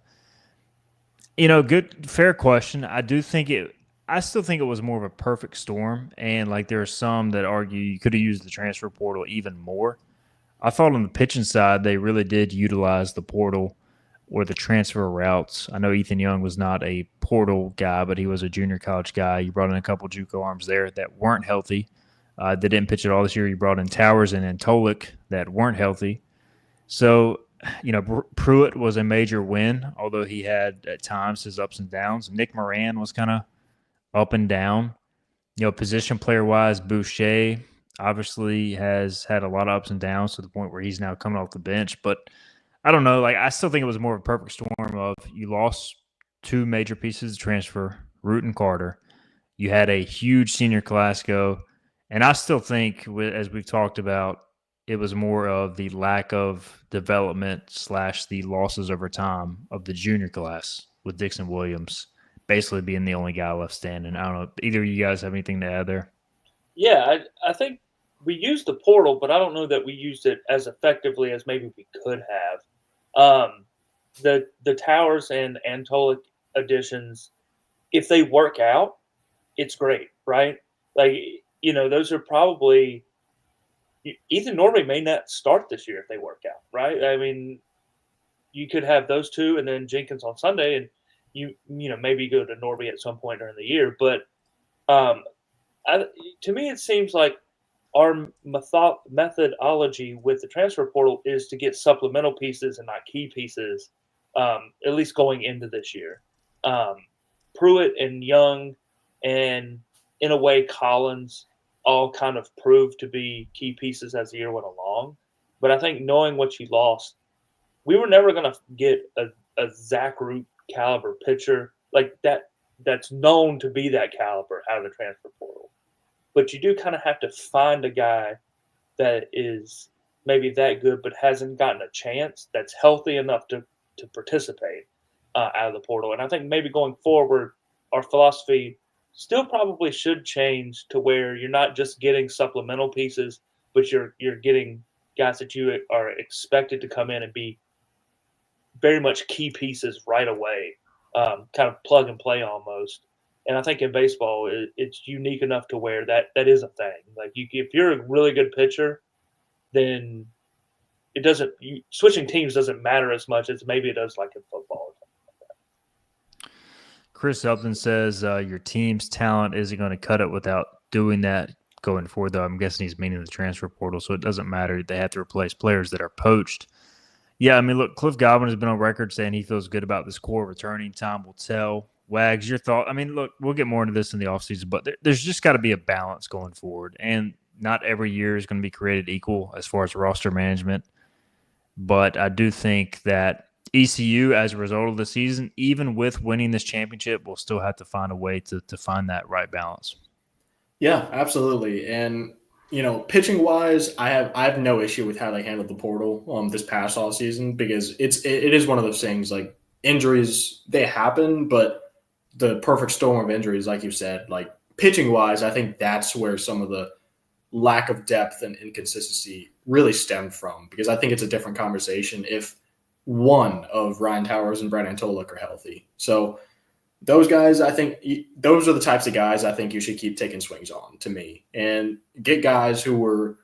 Good, fair question. I still think it was more of a perfect storm. And like, there are some that argue you could have used the transfer portal even more. I thought on the pitching side, they really did utilize the portal or the transfer routes. I know Ethan Young was not a portal guy, but he was a junior college guy. You brought in a couple JUCO arms there that weren't healthy. They didn't pitch at all this year. You brought in Towers and Antolik that weren't healthy. So, Pruitt was a major win, although he had at times his ups and downs. Nick Moran was kind of up and down. Position player-wise, Boucher obviously has had a lot of ups and downs to the point where he's now coming off the bench. But I don't know. Like, I still think it was more of a perfect storm of you lost 2 major pieces of transfer, Root and Carter. You had a huge senior class go. And I still think, as we've talked about, it was more of the lack of development / the losses over time of the junior class with Dixon Williams basically being the only guy left standing. I don't know. Either of you guys have anything to add there? Yeah, I think we used the portal, but I don't know that we used it as effectively as maybe we could have. The Towers and Antolik additions, if they work out, it's great, right? Like, those are probably Ethan Norby may not start this year if they work out, right? I mean, you could have those two and then Jenkins on Sunday, and you know maybe go to Norby at some point during the year. But to me, it seems like our methodology with the transfer portal is to get supplemental pieces and not key pieces, at least going into this year. Pruitt and Young and, in a way, Collins all kind of proved to be key pieces as the year went along. But I think knowing what you lost, we were never going to get a Zach Root caliber pitcher like that that's known to be that caliber out of the transfer portal. But you do kind of have to find a guy that is maybe that good but hasn't gotten a chance, that's healthy enough to participate out of the portal. And I think maybe going forward, our philosophy still probably should change to where you're not just getting supplemental pieces, but you're getting guys that you are expected to come in and be very much key pieces right away, kind of plug and play almost. And I think in baseball, it's unique enough to where that is a thing. Like if you're a really good pitcher, then it doesn't switching teams doesn't matter as much as maybe it does like in football. Chris Upton says your team's talent isn't going to cut it without doing that going forward, though. I'm guessing he's meaning the transfer portal, so it doesn't matter. They have to replace players that are poached. Yeah, I mean, look, Cliff Godwin has been on record saying he feels good about this core returning. Time will tell. Wags, your thought? I mean, look, we'll get more into this in the offseason, but there's just got to be a balance going forward. And not every year is going to be created equal as far as roster management. But I do think that ECU, as a result of the season, even with winning this championship, will still have to find a way to find that right balance. Yeah, absolutely. And, you know, pitching wise, I have no issue with how they handled the portal this past off season, because it is one of those things, like, injuries, they happen, but the perfect storm of injuries, like you said, like pitching wise, I think that's where some of the lack of depth and inconsistency really stemmed from, because I think it's a different conversation if one of Ryan Towers and Brett Antoluk are healthy. So those guys, I think those are the types of guys I think you should keep taking swings on, to me, and get guys who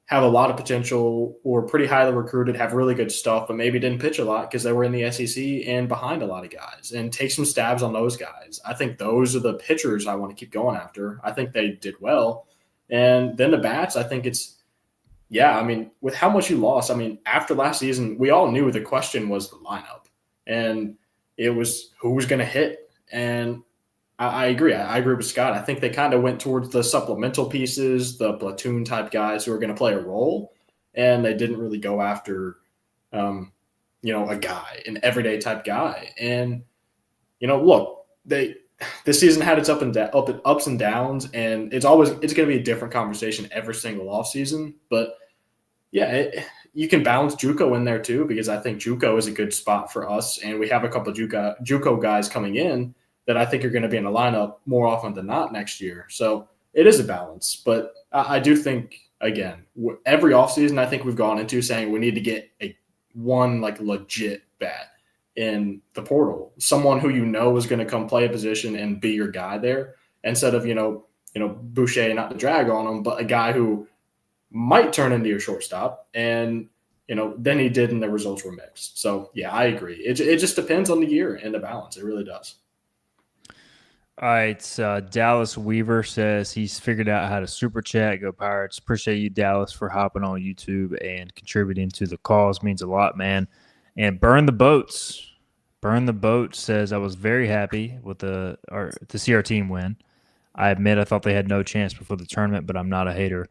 have a lot of potential or pretty highly recruited, have really good stuff, but maybe didn't pitch a lot because they were in the SEC and behind a lot of guys, and take some stabs on those guys. I think those are the pitchers I want to keep going after. I think they did well. And then the bats, I think I mean, with how much you lost, I mean, after last season, we all knew the question was the lineup, and it was who was going to hit. And I agree. I agree with Scott. I think they kind of went towards the supplemental pieces, the platoon type guys who are going to play a role, and they didn't really go after, a guy, an everyday type guy. And, look, this season had its ups and downs, and it's going to be a different conversation every single offseason. But yeah, you can balance JUCO in there too, because I think JUCO is a good spot for us, and we have a couple of JUCO guys coming in that I think are going to be in the lineup more often than not next year. So it is a balance. But I do think, again, every offseason I think we've gone into saying we need to get one legit bat in the portal, someone who is going to come play a position and be your guy there, instead of Boucher, not to drag on him, but a guy who might turn into your shortstop, and then he did, and the results were mixed. So yeah, I agree. It just depends on the year and the balance. It really does. All right, Dallas Weaver says he's figured out how to super chat. Go Pirates. Appreciate you, Dallas, for hopping on YouTube and contributing to the cause. Means a lot, man. And Burn the Boats. Burn the Boat says, I was very happy to see our team win. I admit I thought they had no chance before the tournament, but I'm not a hater.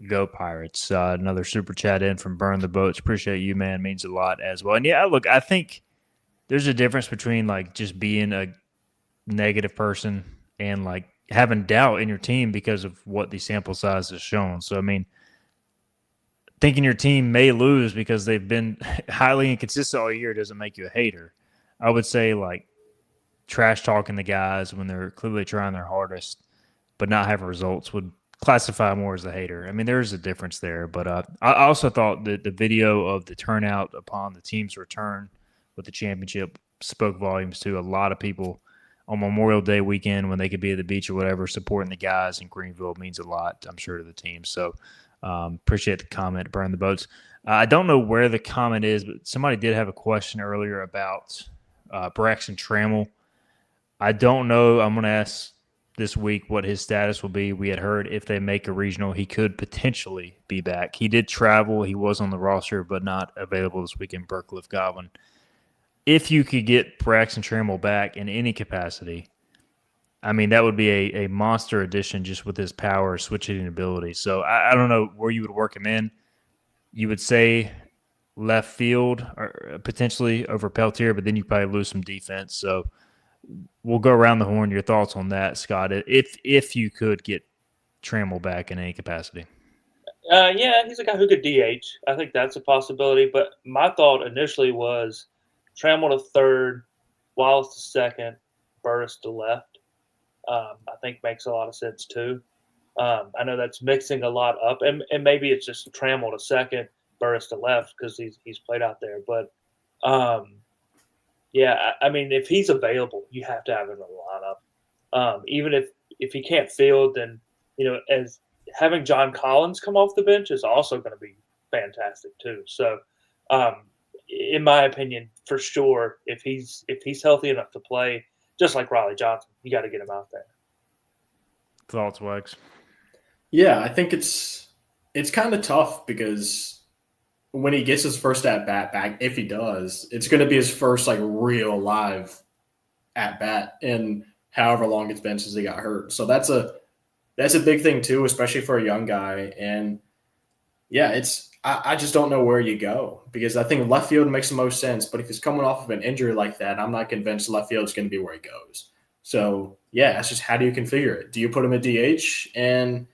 Go Pirates. Another super chat in from Burn the Boats. Appreciate you, man. Means a lot as well. And yeah, look, I think there's a difference between just being a negative person and having doubt in your team because of what the sample size has shown. So, I mean, thinking your team may lose because they've been highly inconsistent all year doesn't make you a hater. I would say trash talking the guys when they're clearly trying their hardest but not having results would classify more as a hater. I mean, there's a difference there. But I also thought that the video of the turnout upon the team's return with the championship spoke volumes to a lot of people on Memorial Day weekend when they could be at the beach or whatever. Supporting the guys in Greenville means a lot, I'm sure, to the team. So Appreciate the comment, Burn the Boats. I don't know where the comment is, but somebody did have a question earlier about Braxton Trammell. I don't know. I'm going to ask this week what his status will be. We had heard if they make a regional, he could potentially be back. He did travel. He was on the roster, but not available this weekend, Burkliff Godwin. If you could get Braxton Trammell back in any capacity, I mean, that would be a monster addition just with his power, switch-hitting ability. So I don't know where you would work him in. You would say left field or potentially over Peltier, but then you probably lose some defense. So we'll go around the horn. Your thoughts on that, Scott? If you could get Trammell back in any capacity. Yeah, he's a guy who could DH. I think that's a possibility. But my thought initially was Trammell to third, Wallace to second, Burris to left. I think makes a lot of sense too. I know that's mixing a lot up, and maybe it's just Trammell to second, Burris to left because he's played out there. But yeah, I mean, if he's available, you have to have him in the lineup. Even if he can't field, then as having John Collins come off the bench is also going to be fantastic too. So, in my opinion, for sure, if he's healthy enough to play, just like Riley Johnson, you got to get him out there. Thoughts, Wags? Yeah, I think it's kind of tough because when he gets his first at bat back, if he does, it's going to be his first real live at bat in however long it's been since he got hurt. So that's a big thing too, especially for a young guy. And yeah, I just don't know where you go because I think left field makes the most sense. But if he's coming off of an injury like that, I'm not convinced left field is going to be where he goes. So yeah, it's just how do you configure it? Do you put him at DH and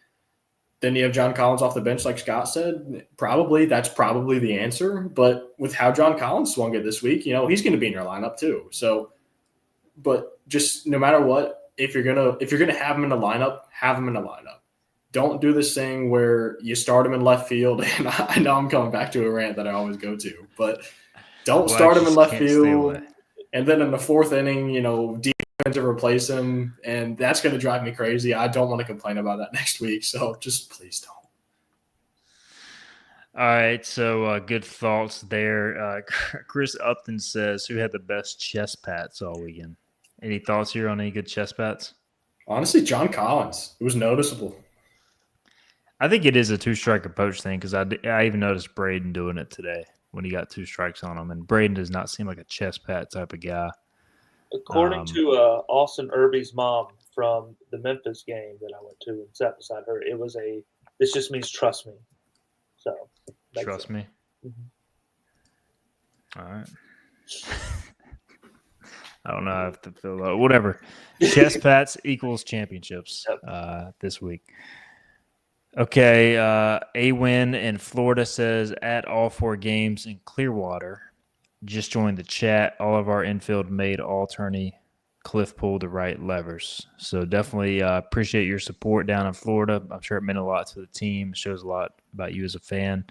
then you have John Collins off the bench, like Scott said? Probably that's probably the answer. But with how John Collins swung it this week, he's going to be in your lineup too. So, but just no matter what, if you're gonna have him in the lineup, have him in the lineup. Don't do this thing where you start him in left field. And I know I'm coming back to a rant that I always go to, but don't start him in left field. And then in the fourth inning, defense to replace him. And that's going to drive me crazy. I don't want to complain about that next week. So just please don't. All right. So good thoughts there. Chris Upton says, who had the best chest pats all weekend? Any thoughts here on any good chest pats? Honestly, John Collins. It was noticeable. I think it is a two-strike approach thing because I even noticed Braden doing it today when he got 2 strikes on him. And Braden does not seem like a chest pat type of guy. According to Austin Irby's mom from the Memphis game that I went to and sat beside her, this just means trust me. So trust me. Mm-hmm. All right. I don't know how to feel whatever. Chest pats equals championships this week. Okay, a win in Florida says at all 4 games in Clearwater. Just joined the chat. All of our infield made all tourney. Cliff pulled the right levers. So definitely appreciate your support down in Florida. I'm sure it meant a lot to the team. It shows a lot about you as a fan.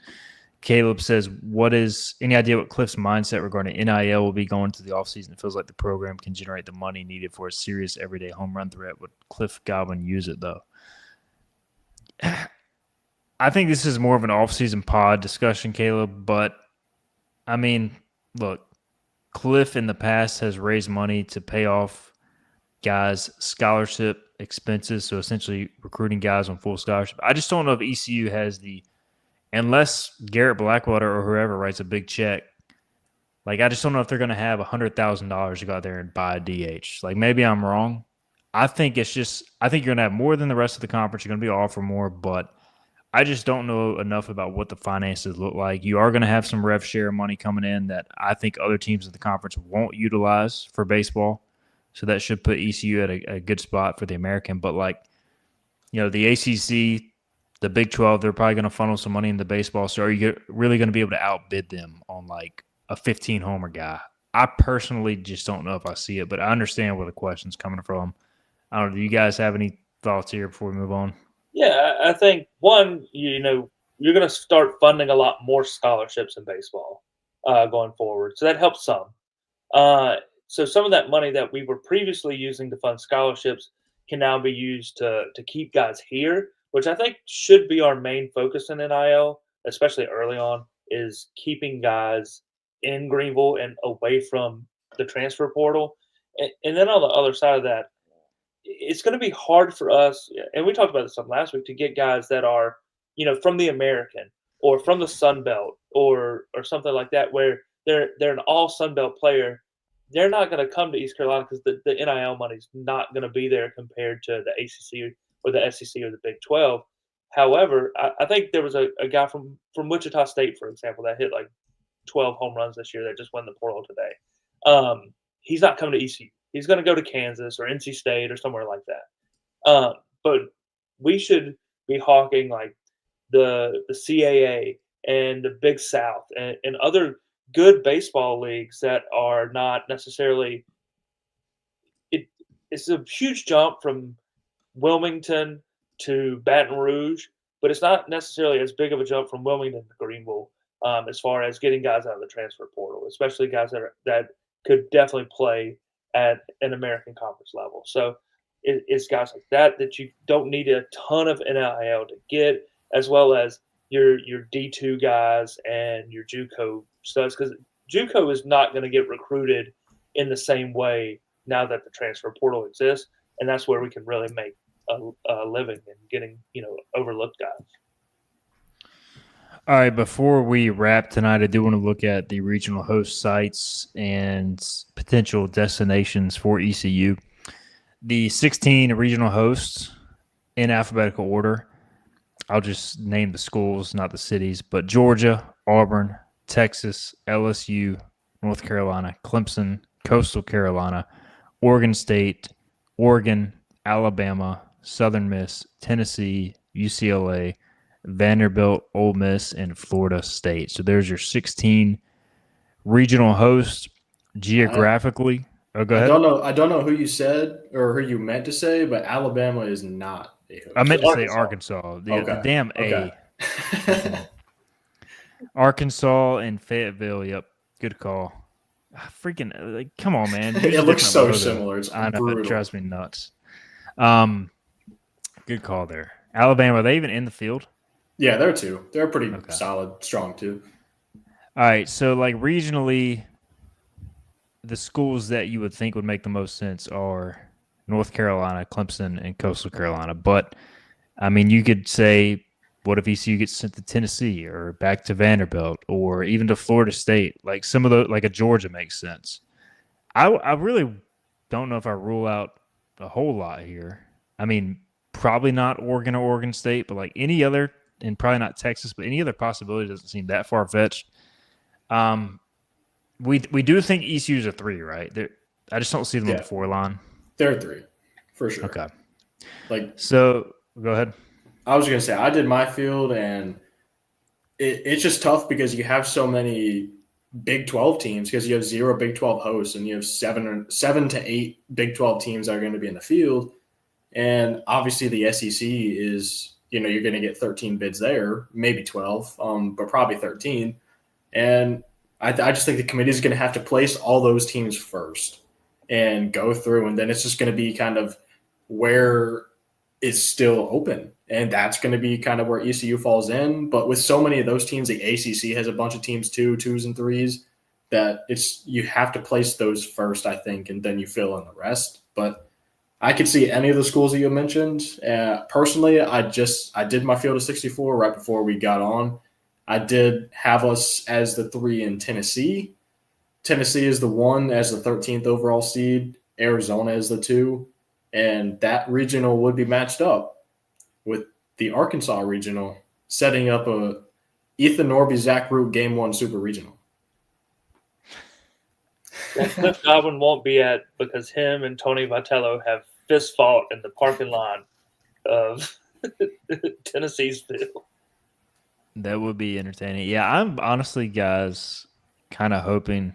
Caleb says, any idea what Cliff's mindset regarding NIL will be going to the offseason? It feels like the program can generate the money needed for a serious everyday home run threat. Would Cliff Godwin use it, though? I think this is more of an off-season pod discussion, Caleb. But, I mean, look, Cliff in the past has raised money to pay off guys' scholarship expenses, so essentially recruiting guys on full scholarship. I just don't know if ECU has unless Garrett Blackwater or whoever writes a big check, I just don't know if they're going to have $100,000 to go out there and buy a DH. Maybe I'm wrong. I think you're going to have more than the rest of the conference. You're going to be offered more, but I just don't know enough about what the finances look like. You are going to have some rev share money coming in that I think other teams in the conference won't utilize for baseball. So that should put ECU at a good spot for the American. But the ACC, the Big 12, they're probably going to funnel some money into baseball. So are you really going to be able to outbid them on a 15-homer guy? I personally just don't know if I see it, but I understand where the question's coming from. I don't know. Do you guys have any thoughts here before we move on? Yeah, I think, one, you're going to start funding a lot more scholarships in baseball going forward. So that helps some. So some of that money that we were previously using to fund scholarships can now be used to keep guys here, which I think should be our main focus in NIL, especially early on, is keeping guys in Greenville and away from the transfer portal. And then on the other side of that, it's going to be hard for us, and we talked about this some last week, to get guys that are, from the American or from the Sun Belt or something like that, where they're an all Sun Belt player. They're not going to come to East Carolina because the NIL money's not going to be there compared to the ACC or the SEC or the Big 12. However, I think there was a guy from Wichita State, for example, that hit like 12 home runs this year that just won the portal today. He's not coming to ECU. He's going to go to Kansas or NC State or somewhere like that. But we should be hawking like the CAA and the Big South and other good baseball leagues that are not necessarily it's a huge jump from Wilmington to Baton Rouge, but it's not necessarily as big of a jump from Wilmington to Greenville as far as getting guys out of the transfer portal, especially guys that could definitely play at an American Conference level. So it's guys like that you don't need a ton of NIL to get, as well as your D2 guys and your JUCO studs, because JUCO is not going to get recruited in the same way now that the transfer portal exists, and that's where we can really make a living and getting overlooked guys. All right, before we wrap tonight, I do want to look at the regional host sites and potential destinations for ECU. The 16 regional hosts in alphabetical order. I'll just name the schools, not the cities, but Georgia, Auburn, Texas, LSU, North Carolina, Clemson, Coastal Carolina, Oregon State, Oregon, Alabama, Southern Miss, Tennessee, UCLA, Vanderbilt, Ole Miss, and Florida State. So there's your 16 regional hosts geographically. Go ahead. I don't know who you said or who you meant to say, but Alabama is not a host. I meant to say Arkansas. The damn okay. A. Arkansas and Fayetteville. Yep, good call. Freaking come on, man. It looks so similar. It's I know, brutal. it drives me nuts. Good call there. Alabama, are they even in the field? Yeah, they're two. They're pretty solid, strong too. All right, so like regionally, the schools that you would think would make the most sense are North Carolina, Clemson, and Coastal Carolina. But, I mean, you could say, what if ECU gets sent to Tennessee or back to Vanderbilt or even to Florida State? Like some of the, like a Georgia makes sense. I really don't know if I rule out a whole lot here. I mean, probably not Oregon or Oregon State, but like any other, and probably not Texas, but any other possibility doesn't seem that far-fetched. We do think ECU's a 3, right? I just don't see them on the 4 line. They're 3, for sure. Okay. So go ahead. I was going to say, I did my field, and it's just tough because you have so many Big 12 teams because you have 0 Big 12 hosts, and you have 7 to 8 Big 12 teams that are going to be in the field. And obviously the SEC is, you're going to get 13 bids there, maybe 12, but probably 13. And I just think the committee is going to have to place all those teams first and go through, and then it's just going to be kind of where it's still open. And that's going to be kind of where ECU falls in. But with so many of those teams, the ACC has a bunch of teams too, 2s and 3s, that you have to place those first, I think, and then you fill in the rest. But I could see any of the schools that you mentioned. Personally, I did my field of 64 right before we got on. I did have us as the 3 in Tennessee. Tennessee is the 1 as the 13th overall seed. Arizona is the 2. And that regional would be matched up with the Arkansas regional, setting up a Ethan Norby, Zach Root Game 1 Super Regional. Well, Cliff Godwin won't be at because him and Tony Vitello have fist fought in the parking lot of Tennessee's field. That would be entertaining. Yeah, I'm honestly, guys, kind of hoping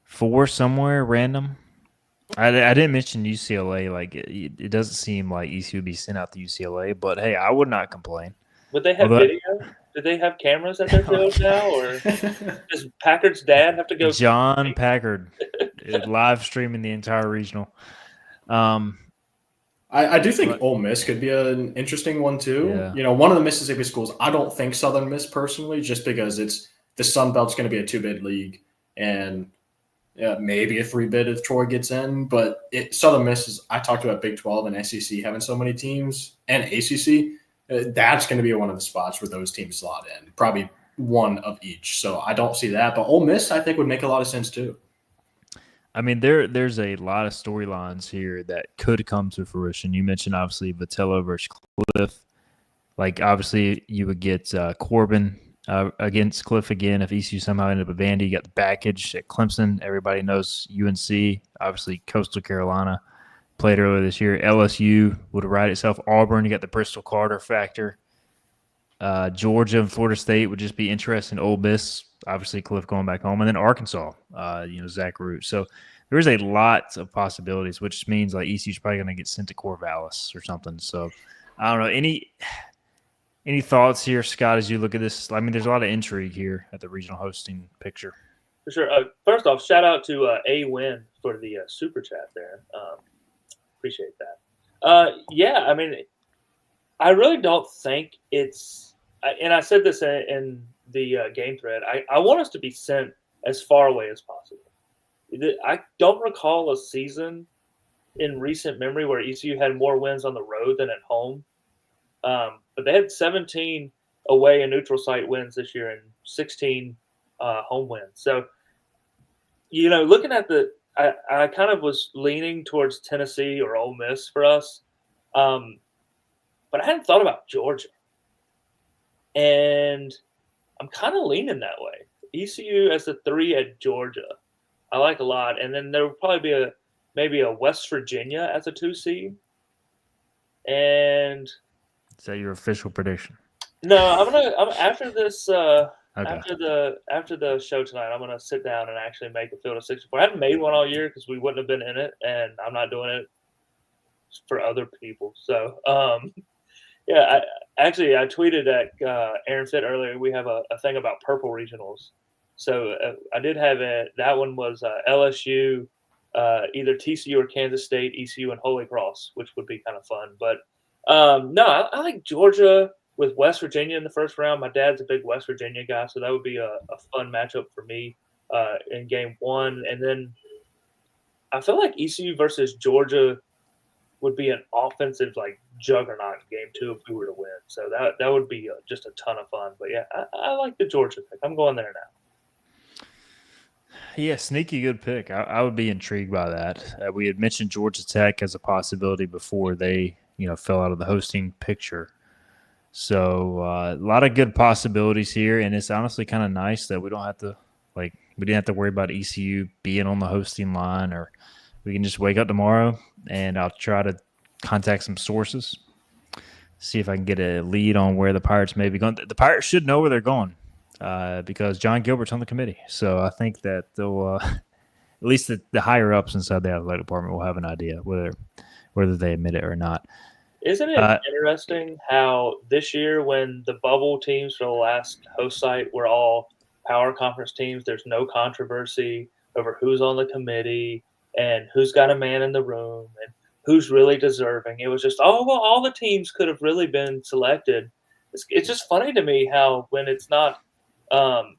for somewhere random. I didn't mention UCLA. Like it doesn't seem like ECU would be sent out to UCLA, but hey, I would not complain. Would they have video? Did they have cameras at their field now, or does Packard's dad have to go? John Packard live streaming the entire regional. I do think But- Ole Miss could be an interesting one too. Yeah. One of the Mississippi schools, I don't think Southern Miss personally, just because it's the Sun Belt's going to be a 2-bid league and maybe a 3-bid if Troy gets in. But Southern Miss is, I talked about Big 12 and SEC having so many teams and ACC. That's going to be one of the spots where those teams slot in, probably one of each. So I don't see that. But Ole Miss, I think, would make a lot of sense too. I mean, there's a lot of storylines here that could come to fruition. You mentioned, obviously, Vitello versus Cliff. Like, obviously, you would get Corbin against Cliff again if ECU somehow ended up a Vandy. You got the baggage at Clemson. Everybody knows UNC. Obviously, Coastal Carolina played earlier this year. LSU would ride itself. Auburn, you got the Bristol Carter factor. Georgia and Florida State would just be interesting. Ole Miss, obviously Cliff going back home, and then Arkansas, Zach Root. So there is a lot of possibilities, which means like ECU's probably going to get sent to Corvallis or something. So I don't know. Any thoughts here, Scott, as you look at this? I mean, there's a lot of intrigue here at the regional hosting picture. For sure. First off, shout out to A Win for the super chat there. Appreciate that. Yeah, I mean, I really don't think it's. And I said this in the game thread. I want us to be sent as far away as possible. I don't recall a season in recent memory where ECU had more wins on the road than at home. But they had 17 away and neutral site wins this year and 16 home wins. So, looking at I kind of was leaning towards Tennessee or Ole Miss for us. But I hadn't thought about Georgia. And I'm kind of leaning that way. ECU as a 3 at Georgia, I like a lot. And then there would probably be maybe a West Virginia as a 2 seed. And is that your official prediction? No, I'm after this. Okay. After the show tonight, I'm gonna sit down and actually make a field of 64. I haven't made one all year because we wouldn't have been in it, and I'm not doing it for other people. So, yeah, I tweeted at Aaron Fitt earlier. We have a thing about purple regionals. So I did have it. That one was LSU, either TCU or Kansas State, ECU, and Holy Cross, which would be kind of fun. But no, I like Georgia with West Virginia in the first round. My dad's a big West Virginia guy, so that would be a fun matchup for me in game one. And then I feel like ECU versus Georgia would be an offensive juggernaut in game two if we were to win. So that would be just a ton of fun. But yeah, I like the Georgia pick. I'm going there now. Yeah, sneaky good pick. I would be intrigued by that. We had mentioned Georgia Tech as a possibility before they fell out of the hosting picture. So a lot of good possibilities here, and it's honestly kind of nice that we don't have to we didn't have to worry about ECU being on the hosting line, or we can just wake up tomorrow and I'll try to contact some sources, see if I can get a lead on where the Pirates may be going. The Pirates should know where they're going because John Gilbert's on the committee. So I think that they'll at least the higher ups inside the athletic department will have an idea whether they admit it or not. Isn't it interesting how this year, when the bubble teams for the last host site were all power conference teams, there's no controversy over who's on the committee and who's got a man in the room and who's really deserving. It was just, all the teams could have really been selected. It's just funny to me how when it's not an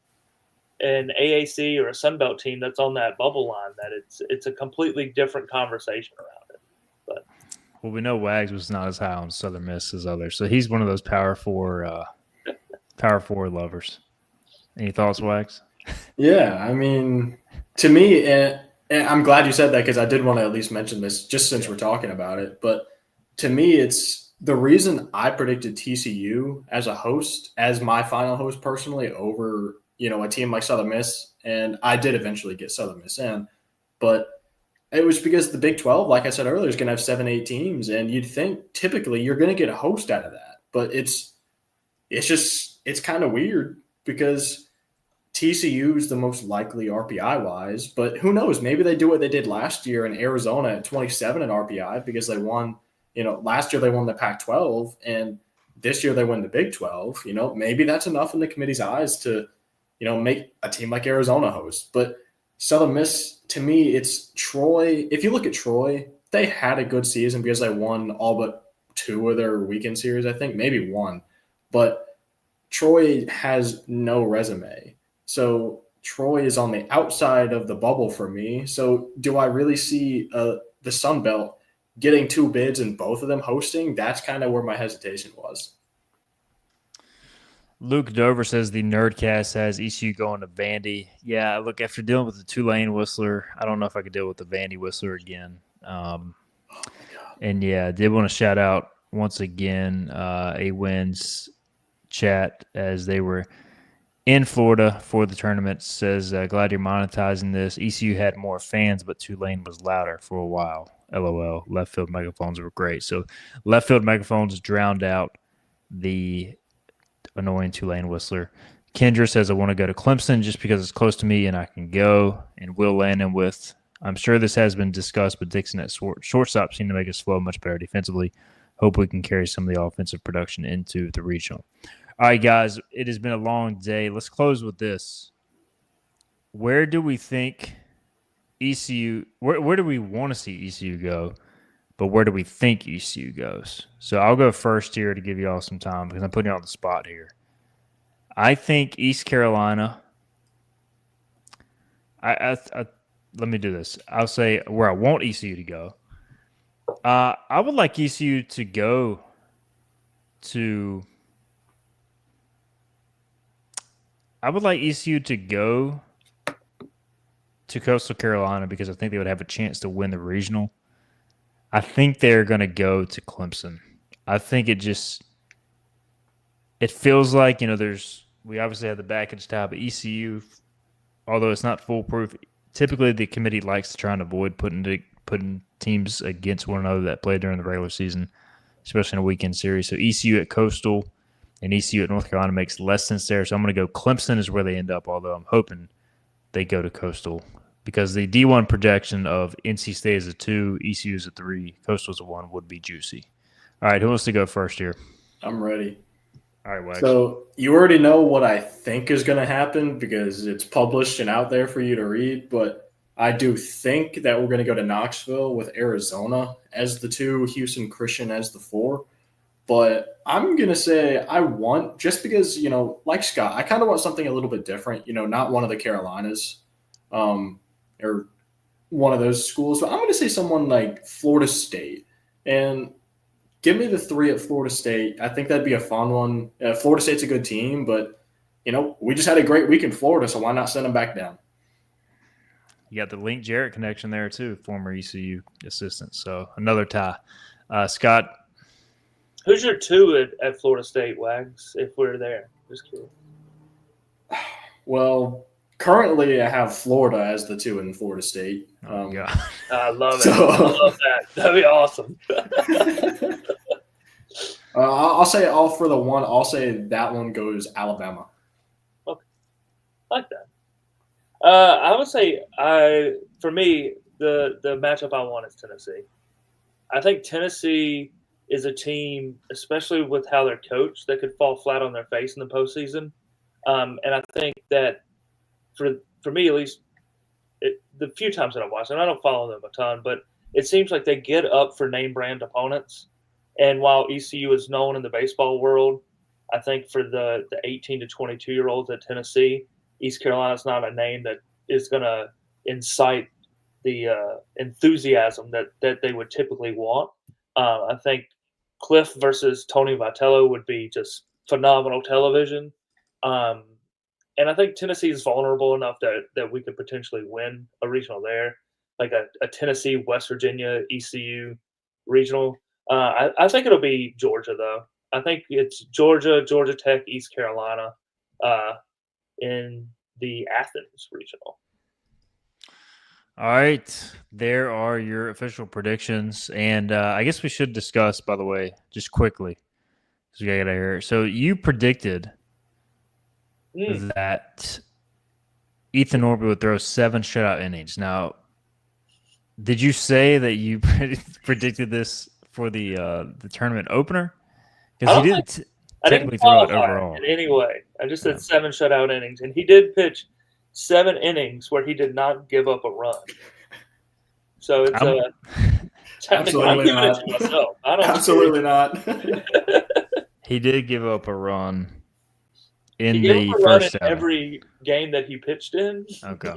AAC or a Sunbelt team that's on that bubble line, that it's a completely different conversation around it. But well, we know Wags was not as high on Southern Miss as others, so he's one of those power four lovers. Any thoughts, Wags? Yeah, I mean, to me, and I'm glad you said that because I did want to at least mention this just since we're talking about it. But to me, it's the reason I predicted TCU as a host, as my final host personally, over a team like Southern Miss, and I did eventually get Southern Miss in, but it was because the Big 12, like I said earlier, is going to have 7-8 teams, and you'd think typically you're going to get a host out of that. But it's kind of weird because TCU is the most likely RPI-wise, but who knows? Maybe they do what they did last year in Arizona at 27 in RPI because they won, last year they won the Pac-12, and this year they won the Big 12. Maybe that's enough in the committee's eyes to, make a team like Arizona host. But Southern Miss, to me, it's Troy. If you look at Troy, they had a good season because they won all but 2 of their weekend series, I think, maybe 1. But Troy has no resume. So Troy is on the outside of the bubble for me. So do I really see the Sun Belt getting 2 bids and both of them hosting? That's kind of where my hesitation was. Luke Dover says the Nerdcast has ECU going to Vandy. Yeah, look, after dealing with the Tulane Whistler, I don't know if I could deal with the Vandy Whistler again. And yeah, I did want to shout out once again a wins chat as they were in Florida for the tournament. Says, glad you're monetizing this. ECU had more fans, but Tulane was louder for a while. LOL. Left field megaphones were great. So left field megaphones drowned out the annoying Tulane Whistler. Kendra says, I want to go to Clemson just because it's close to me and I can go. And Will Landon with, I'm sure this has been discussed, but Dixon at shortstop seemed to make us flow much better defensively. Hope we can carry some of the offensive production into the regional. All right, guys, it has been a long day. Let's close with this. Where do we think ECU – where do we want to see ECU go, but where do we think ECU goes? So I'll go first here to give you all some time because I'm putting you on the spot here. I think East Carolina let me do this. I'll say where I want ECU to go. I would like ECU to go to – I would like ECU to go to Coastal Carolina because I think they would have a chance to win the regional. I think they're going to go to Clemson. I think it feels like, we obviously have the baggage tie, but ECU, although it's not foolproof, typically the committee likes to try and avoid putting teams against one another that play during the regular season, especially in a weekend series. So ECU at Coastal and ECU at North Carolina makes less sense there. So I'm going to go Clemson is where they end up, although I'm hoping they go to Coastal because the D1 projection of NC State as a 2, ECU as a 3, Coastal as a 1 would be juicy. All right, who wants to go first here? I'm ready. All right, Wax. So you already know what I think is going to happen because it's published and out there for you to read, but I do think that we're going to go to Knoxville with Arizona as the 2, Houston Christian as the 4. But I'm going to say just because, like Scott, I kind of want something a little bit different, not one of the Carolinas or one of those schools. But I'm going to say someone like Florida State. And give me the 3 at Florida State. I think that'd be a fun one. Florida State's a good team, but, we just had a great week in Florida, so why not send them back down? You got the Link Jarrett connection there, too, former ECU assistant. So another tie. Scott. Who's your 2 at Florida State, Wags, if we're there? Just curious. Well, currently I have Florida as the 2 in Florida State. Yeah. I love it. I love that. That'd be awesome. I'll say for the 1, I'll say that one goes Alabama. Okay. I like that. I would say for me, the matchup I want is Tennessee. I think Tennessee is a team, especially with how they're coached, that could fall flat on their face in the postseason. And I think that for me, at least, the few times that I've watched them, I don't follow them a ton, but it seems like they get up for name brand opponents. And while ECU is known in the baseball world, I think for the 18 to 22-year-olds at Tennessee, East Carolina's not a name that is going to incite the enthusiasm that they would typically want. I think Cliff versus Tony Vitello would be just phenomenal television. And I think Tennessee is vulnerable enough that we could potentially win a regional there, like a Tennessee, West Virginia, ECU regional. I think it'll be Georgia, though. I think it's Georgia Tech, East Carolina in the Athens regional. All right. There are your official predictions. And I guess we should discuss, by the way, just quickly, because we got to get out of here. So you predicted that Ethan Norby would throw 7 shutout innings. Now, did you say that you predicted this for the tournament opener? Because he didn't technically throw it overall. In any way. I just said 7 shutout innings. And he did pitch 7 innings where he did not give up a run. So it's Absolutely I'm not. giving it to myself. I don't Absolutely not. He did give up a run in He gave the up a run in first inning. every game that he pitched in. Okay.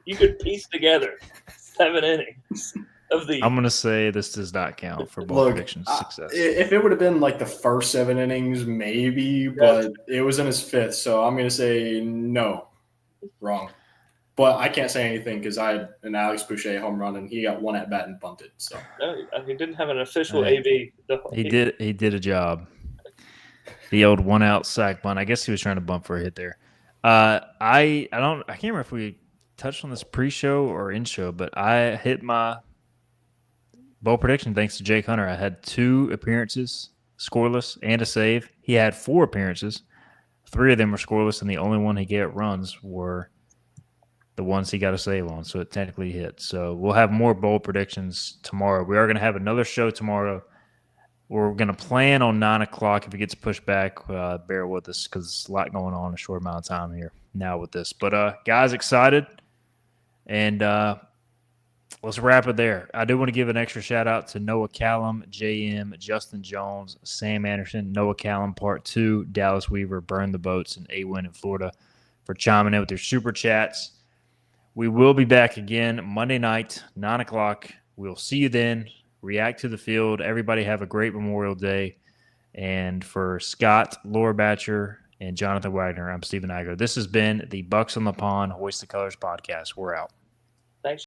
You could piece together 7 innings of the. I'm going to say this does not count for bowl Look, predictions success. if it would have been like the first 7 innings, maybe, but it was in his 5th, so I'm going to say no. Wrong. But I can't say anything because I had an Alex Boucher home run, and he got 1 at bat and bunted. So No, he didn't have an official Hey, AB. He did a job. The old 1-out sack bunt. I guess he was trying to bump for a hit there. I can't remember if we touched on this pre-show or in-show, but I hit my bowl prediction thanks to Jake Hunter. I had 2 appearances, scoreless, and a save. He had 4 appearances. 3 of them were scoreless, and the only one he gave runs were the ones he got a save on, so it technically hit. So we'll have more bowl predictions tomorrow. We are going to have another show tomorrow. We're going to plan on 9 o'clock. If it gets pushed back, bear with us because there's a lot going on in a short amount of time here now with this. But, guys, excited. And let's wrap it there. I do want to give an extra shout-out to Noah Callum, JM, Justin Jones, Sam Anderson, Noah Callum Part 2, Dallas Weaver, Burn the Boats, and A-Win in Florida for chiming in with their super chats. We will be back again Monday night, 9 o'clock. We'll see you then. React to the field. Everybody have a great Memorial Day. And for Scott, Laura Batcher, and Jonathan Wagner, I'm Stephen Igo. This has been the Bucks on the Pond Hoist the Colors podcast. We're out.